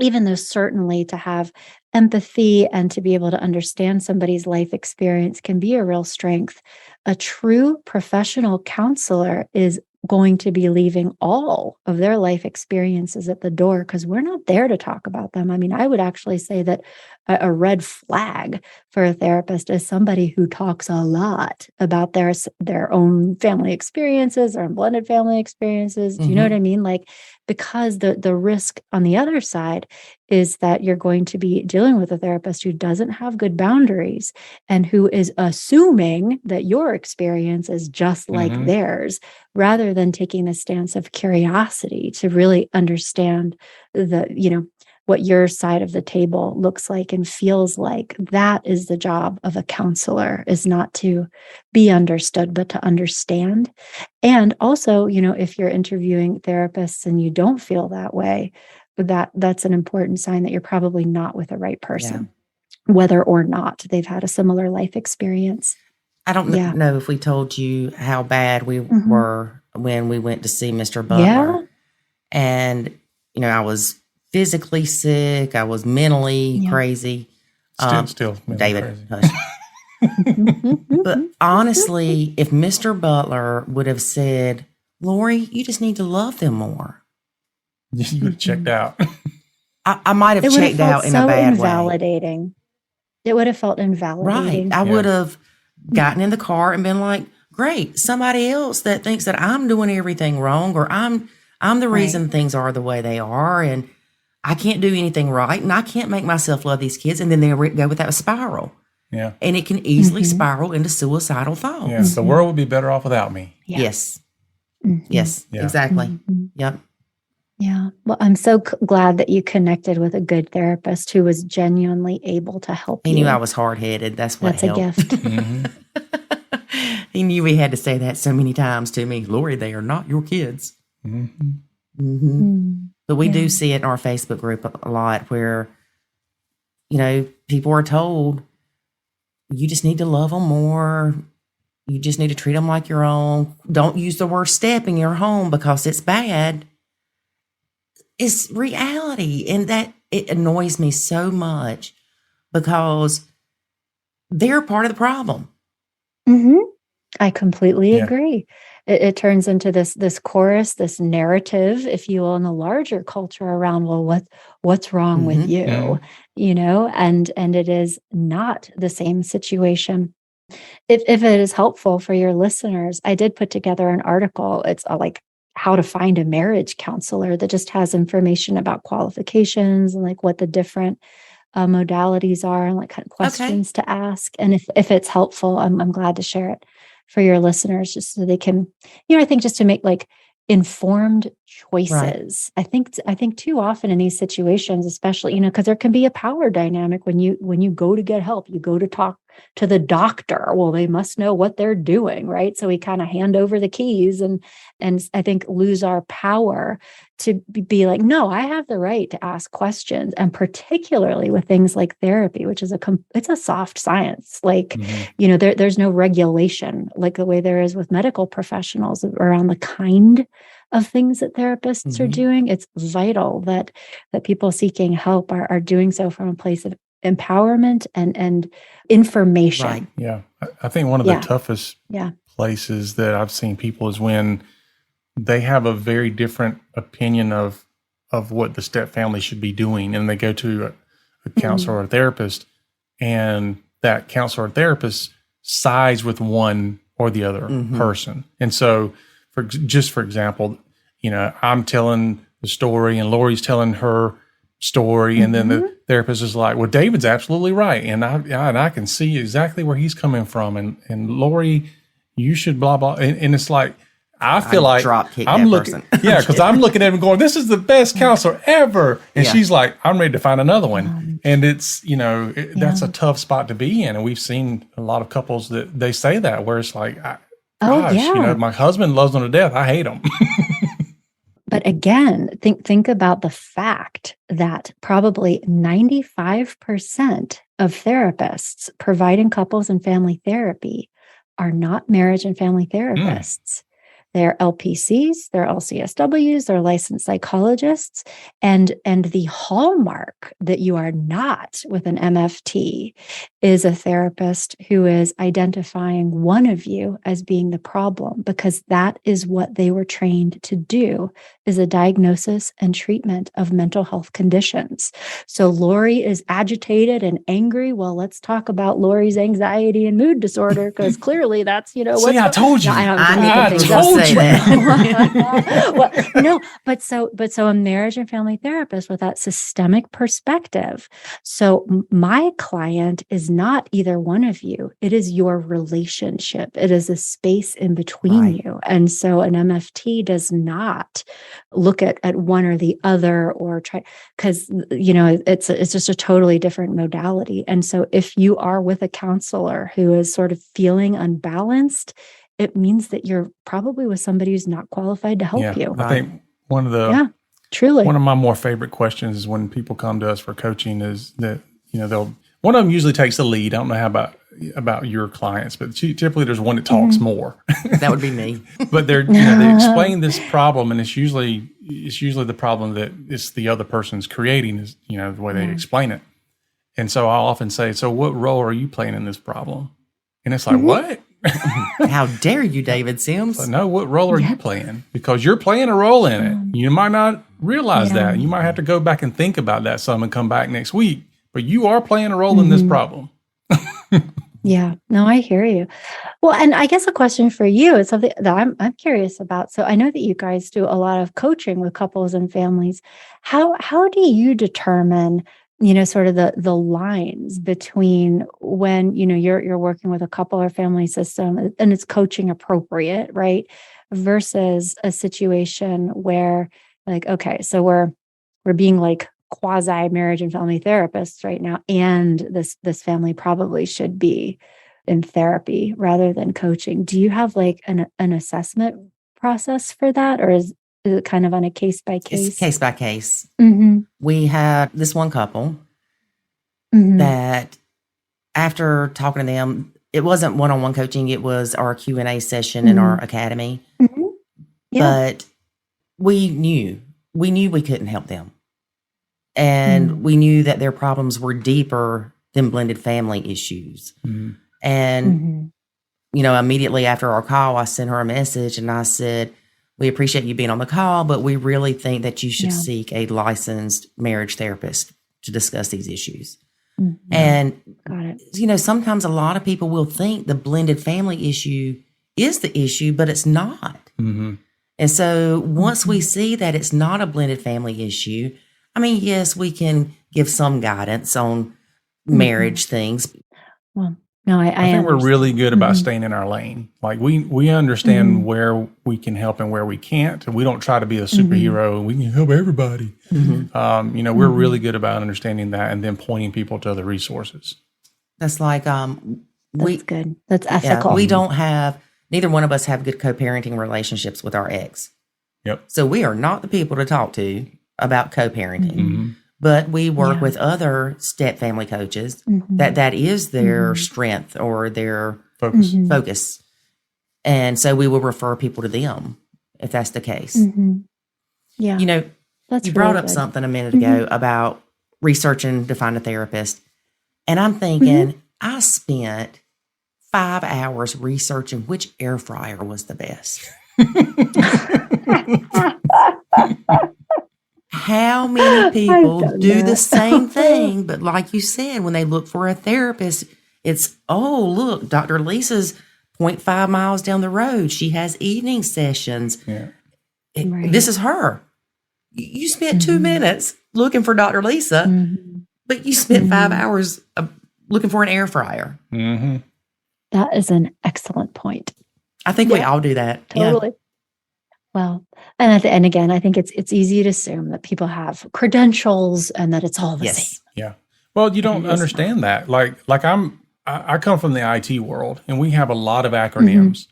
even though certainly to have empathy and to be able to understand somebody's life experience can be a real strength, a true professional counselor is going to be leaving all of their life experiences at the door, because we're not there to talk about them. I mean, I would actually say that a red flag for a therapist is somebody who talks a lot about their own family experiences or blended family experiences. Do you know what I mean? Like, because the risk on the other side is that you're going to be dealing with a therapist who doesn't have good boundaries and who is assuming that your experience is just like theirs, rather than taking the stance of curiosity to really understand the what your side of the table looks like and feels like. That is the job of a counselor, is not to be understood, but to understand. And also, if you're interviewing therapists and you don't feel that way, that's an important sign that you're probably not with the right person, whether or not they've had a similar life experience. I don't know if we told you how bad we were when we went to see Mr. Butler. Yeah. And, I was physically sick. I was mentally crazy. Still David, crazy. hush. But honestly, if Mr. Butler would have said, Lori, you just need to love them more, you would have checked out. I might have checked out in a bad invalidating. It would have felt invalidating. Right. I would have gotten in the car and been like, great, somebody else that thinks that I'm doing everything wrong, or I'm the reason things are the way they are, and I can't do anything right, and I can't make myself love these kids. And then they go with that spiral. Yeah. And it can easily spiral into suicidal thoughts. Yeah. The world would be better off without me. Yeah. Yes. Yes, exactly. Yep. Yeah. Well, I'm so glad that you connected with a good therapist who was genuinely able to help you. He knew I was hard-headed. That's what helped. That's a gift. He knew he had to say that so many times to me. Lori, they are not your kids. But we do see it in our Facebook group a lot where, people are told, you just need to love them more. You just need to treat them like your own. Don't use the word step in your home because it's bad. It's reality. And that it annoys me so much because they're part of the problem. I completely agree. It turns into this chorus, this narrative, if you will, in the larger culture around, well, what's wrong with you? And it is not the same situation. If it is helpful for your listeners, I did put together an article. It's like how to find a marriage counselor that just has information about qualifications and like what the different modalities are and like kind of questions to ask. And if it's helpful, I'm glad to share it for your listeners, just so they can, I think just to make like informed choices. Right. I think too often in these situations, especially, because there can be a power dynamic when you go to get help, you go to talk to the doctor. Well, they must know what they're doing, right? So we kind of hand over the keys and I think lose our power to be like, no, I have the right to ask questions. And particularly with things like therapy, which is it's a soft science. Like, there's no regulation like the way there is with medical professionals around the kind of things that therapists are doing. It's vital that people seeking help are doing so from a place of empowerment and information. Right. Yeah. I think one of the toughest places that I've seen people is when they have a very different opinion of what the step family should be doing. And they go to a counselor or a therapist, and that counselor or therapist sides with one or the other person. And so for example, I'm telling the story and Lori's telling her story, and then the therapist is like, well, David's absolutely right, and I can see exactly where he's coming from, and Lori, you should blah blah, and it's like I feel like I'm looking, because I'm looking at him going, this is the best counselor ever, and she's like, I'm ready to find another one, and it's that's a tough spot to be in, and we've seen a lot of couples that they say that where it's like, my husband loves them to death, I hate him. But again, think about the fact that probably 95% of therapists providing couples and family therapy are not marriage and family therapists. They're LPCs, they're LCSWs, they're licensed psychologists, and the hallmark that you are not with an MFT is a therapist who is identifying one of you as being the problem, because that is what they were trained to do, is a diagnosis and treatment of mental health conditions. So Lori is agitated and angry. Well, let's talk about Lori's anxiety and mood disorder, because clearly that's, See, I told you. I told say that. Well, no, but so a marriage and family therapist with that systemic perspective. So my client is not either one of you. It is your relationship. It is a space in between you. And so an MFT does not look at one or the other or try, because, it's just a totally different modality. And so if you are with a counselor who is sort of feeling unbalanced, it means that you're probably with somebody who's not qualified to help you. I think one of my more favorite questions is when people come to us for coaching is that, one of them usually takes the lead. I don't know how about your clients, but typically there's one that talks more. That would be me. But they explain this problem, and it's usually the problem that it's the other person's creating is, the way they explain it. And so I'll often say, so what role are you playing in this problem? And it's like, what? How dare you, David Sims? So, no, what role are you playing? Because you're playing a role in it. You might not realize that. You might have to go back and think about that some and come back next week. But you are playing a role in this problem. Yeah, no, I hear you. Well, and I guess a question for you is something that I'm curious about. So I know that you guys do a lot of coaching with couples and families. How do you determine, sort of the lines between when, you're working with a couple or family system and it's coaching appropriate, right? Versus a situation where like, okay, so we're being like quasi marriage and family therapists right now, and this family probably should be in therapy rather than coaching. Do you have like an assessment process for that, or is it kind of on a case by case? It's case by case. Mm-hmm. We had this one couple that after talking to them, it wasn't one-on-one coaching. It was our Q&A session in our academy. Mm-hmm. Yeah. But we knew we couldn't help them. And we knew that their problems were deeper than blended family issues. Mm-hmm. And, immediately after our call, I sent her a message and I said, we appreciate you being on the call, but we really think that you should seek a licensed marriage therapist to discuss these issues. Mm-hmm. And, got it. Sometimes a lot of people will think the blended family issue is the issue, but it's not. Mm-hmm. And so once we see that it's not a blended family issue, I mean, yes, we can give some guidance on marriage things. Well, no, I think we're really good about staying in our lane. Like we understand where we can help and where we can't. And we don't try to be a superhero and we can help everybody. Mm-hmm. We're really good about understanding that and then pointing people to other resources. That's like, that's good. That's ethical. We don't have, neither one of us have good co-parenting relationships with our ex. Yep. So we are not the people to talk to about co-parenting, but we work with other step family coaches that is their strength or their focus. And so we will refer people to them if that's the case. Yeah. That's you brought up something a minute ago about researching to find a therapist. And I'm thinking, I spent 5 hours researching which air fryer was the best. How many people do the same thing? But like you said, when they look for a therapist, it's, oh, look, Dr. Lisa's 0.5 miles down the road. She has evening sessions. Yeah. This is her. You spent 2 minutes looking for Dr. Lisa, but you spent 5 hours looking for an air fryer. Mm-hmm. That is an excellent point. I think we all do that. Totally. Yeah. Well, and at the end, again, I think it's easy to assume that people have credentials and that it's all the same. Yeah. Well, you don't understand that. Like I come from the IT world, and we have a lot of acronyms.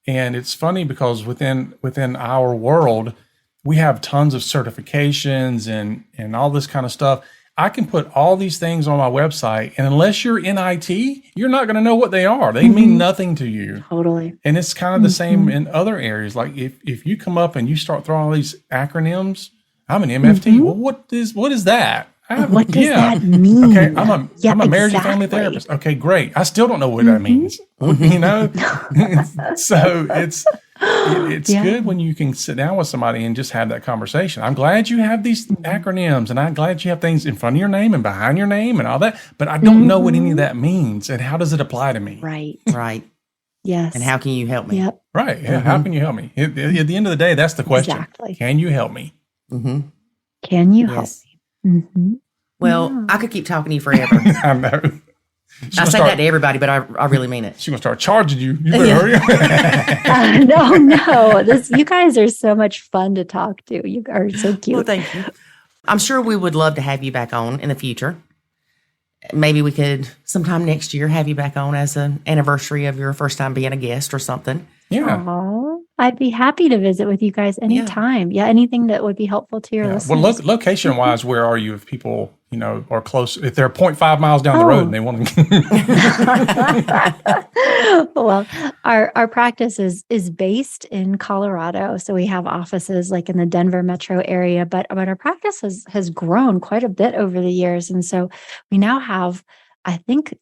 And it's funny because within our world, we have tons of certifications and all this kind of stuff. I can put all these things on my website, and unless you're in IT, you're not going to know what they are. They mean nothing to you. Totally. And it's kind of the same in other areas. Like if you come up and you start throwing all these acronyms, I'm an MFT. Well, what is that? What does that mean? Okay, I'm a marriage and family therapist. Okay, great. I still don't know what that means. So it's good when you can sit down with somebody and just have that conversation. I'm glad you have these acronyms, and I'm glad you have things in front of your name and behind your name and all that, but I don't know what any of that means, and how does it apply to me? Right. Right. Yes. And how can you help me? Yep. Right. Yeah. How can you help me? At the end of the day, that's the question. Exactly. Can you help me? Mm-hmm. Can you help me? Mm-hmm. Well, I could keep talking to you forever. I know. I say that to everybody, but I really mean it. She's going to start charging you. You better hurry up. No. You guys are so much fun to talk to. You are so cute. Well, thank you. I'm sure we would love to have you back on in the future. Maybe we could sometime next year have you back on as an anniversary of your first time being a guest or something. Yeah. Aww, I'd be happy to visit with you guys anytime. Yeah, anything that would be helpful to your listeners. Well, location-wise, where are you if people, are close? If they're 0.5 miles down the road and they want to... Well, our practice is based in Colorado. So we have offices like in the Denver metro area, but our practice has grown quite a bit over the years. And so we now have, I think,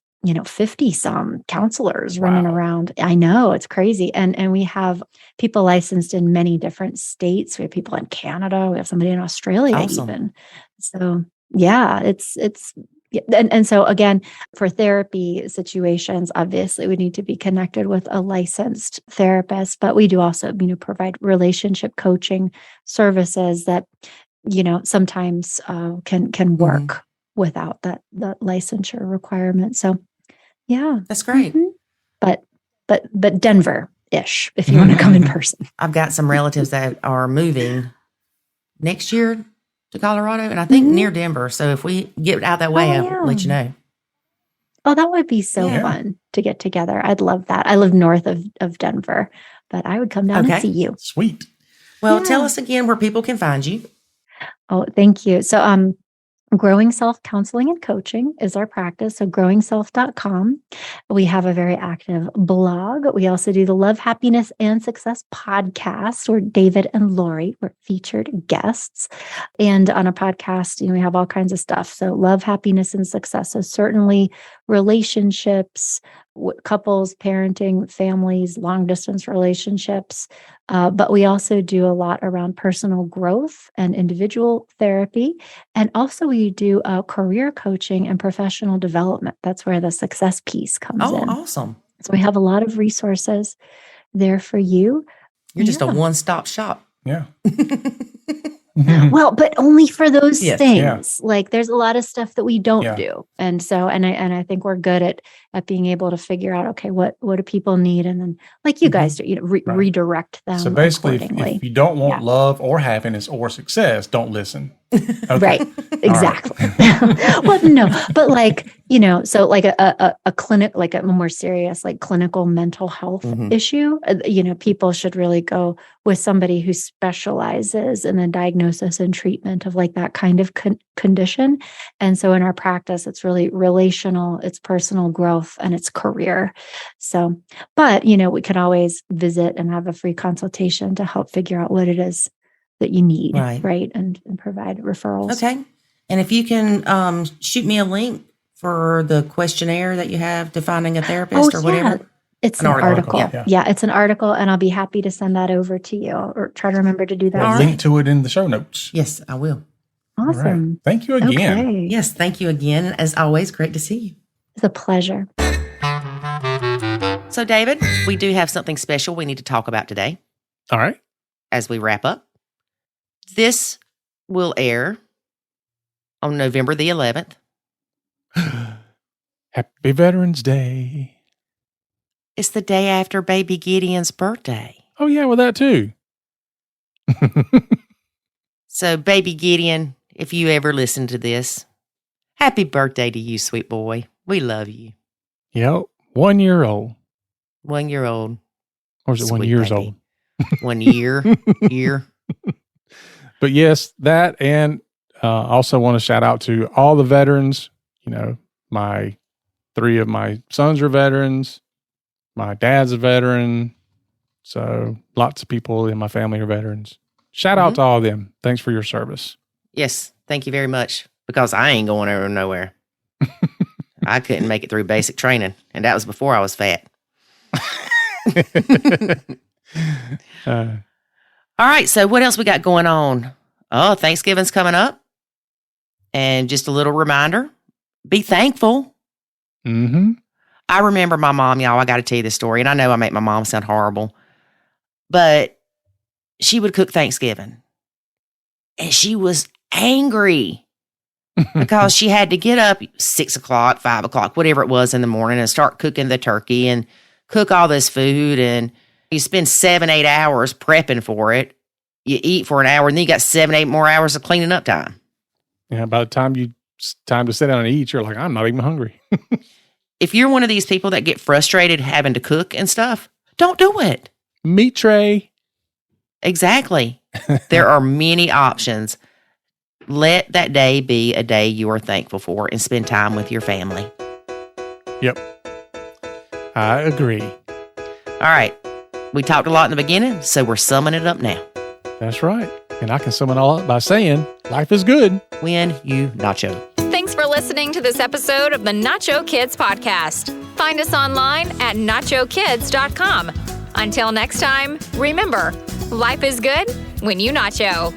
50 some counselors running around. I know, it's crazy. And we have people licensed in many different states. We have people in Canada. We have somebody in Australia even. So yeah, it's and so again, for therapy situations, obviously we need to be connected with a licensed therapist, but we do also, provide relationship coaching services that, sometimes can work without the licensure requirement. So yeah, that's great. But Denver-ish, if you want to come in person. I've got some relatives that are moving next year to Colorado, and I think near Denver. So if we get out that way, I'll let you know. Oh, that would be so fun to get together. I'd love that. I live north of Denver, but I would come down and see you. Sweet. Well, tell us again where people can find you. Oh, thank you. So, Growing Self Counseling and Coaching is our practice. So growingself.com. We have a very active blog. We also do the Love, Happiness, and Success podcast, where David and Lori were featured guests. And on a podcast, we have all kinds of stuff. So love, happiness, and success. So certainly relationships, couples, parenting, families, long distance relationships. But we also do a lot around personal growth and individual therapy. And also we do career coaching and professional development. That's where the success piece comes in. Oh, awesome. So we have a lot of resources there for you. You're just a one-stop shop. Yeah. Well, but only for those things. Yeah. Like there's a lot of stuff that we don't do. And so, and I think we're good at being able to figure out, okay, what do people need? And then like you guys do, redirect them. So basically, if you don't want love or happiness or success, don't listen. Okay. Right. Exactly. Well, no, but like, so like a clinic, like a more serious, like clinical mental health issue, people should really go with somebody who specializes in the diagnosis and treatment of like that kind of condition. And so in our practice, it's really relational, it's personal growth, and it's career. So, but, we can always visit and have a free consultation to help figure out what it is that you need, right? And provide referrals. Okay. And if you can shoot me a link for the questionnaire that you have to finding a therapist or whatever. It's an article. Yeah, it's an article, and I'll be happy to send that over to you or try to remember to do that. We'll link to it in the show notes. Yes, I will. Awesome. Right. Thank you again. Okay. Yes, thank you again. As always, great to see you. It's a pleasure. So, David, we do have something special we need to talk about today. All right. As we wrap up. This will air on November the 11th. Happy Veterans Day. It's the day after baby Gideon's birthday. Oh, yeah, well, that too. So, baby Gideon, if you ever listen to this, happy birthday to you, sweet boy. We love you. Yep, 1 year old. 1 year old. Or is it 1 years old? 1 year. But yes, that, and also want to shout out to all the veterans. My 3 of my sons are veterans. My dad's a veteran. So lots of people in my family are veterans. Shout out to all of them. Thanks for your service. Yes, thank you very much. Because I ain't going nowhere. I couldn't make it through basic training, and that was before I was fat. All right, so what else we got going on? Oh, Thanksgiving's coming up. And just a little reminder, be thankful. Mm-hmm. I remember my mom, y'all, I got to tell you this story, and I know I make my mom sound horrible, but she would cook Thanksgiving, and she was angry because she had to get up 6 o'clock, 5 o'clock, whatever it was in the morning, and start cooking the turkey and cook all this food, and you spend 7-8 hours prepping for it. You eat for an hour, and then you got 7-8 more hours of cleaning up time. Yeah, by the time time to sit down and eat, you're like, I'm not even hungry. If you're one of these people that get frustrated having to cook and stuff, don't do it. Meat tray. Exactly. There are many options. Let that day be a day you are thankful for and spend time with your family. Yep. I agree. All right. We talked a lot in the beginning, so we're summing it up now. That's right. And I can sum it all up by saying, life is good when you nacho. Thanks for listening to this episode of the Nacho Kids Podcast. Find us online at nachokids.com. Until next time, remember, life is good when you nacho.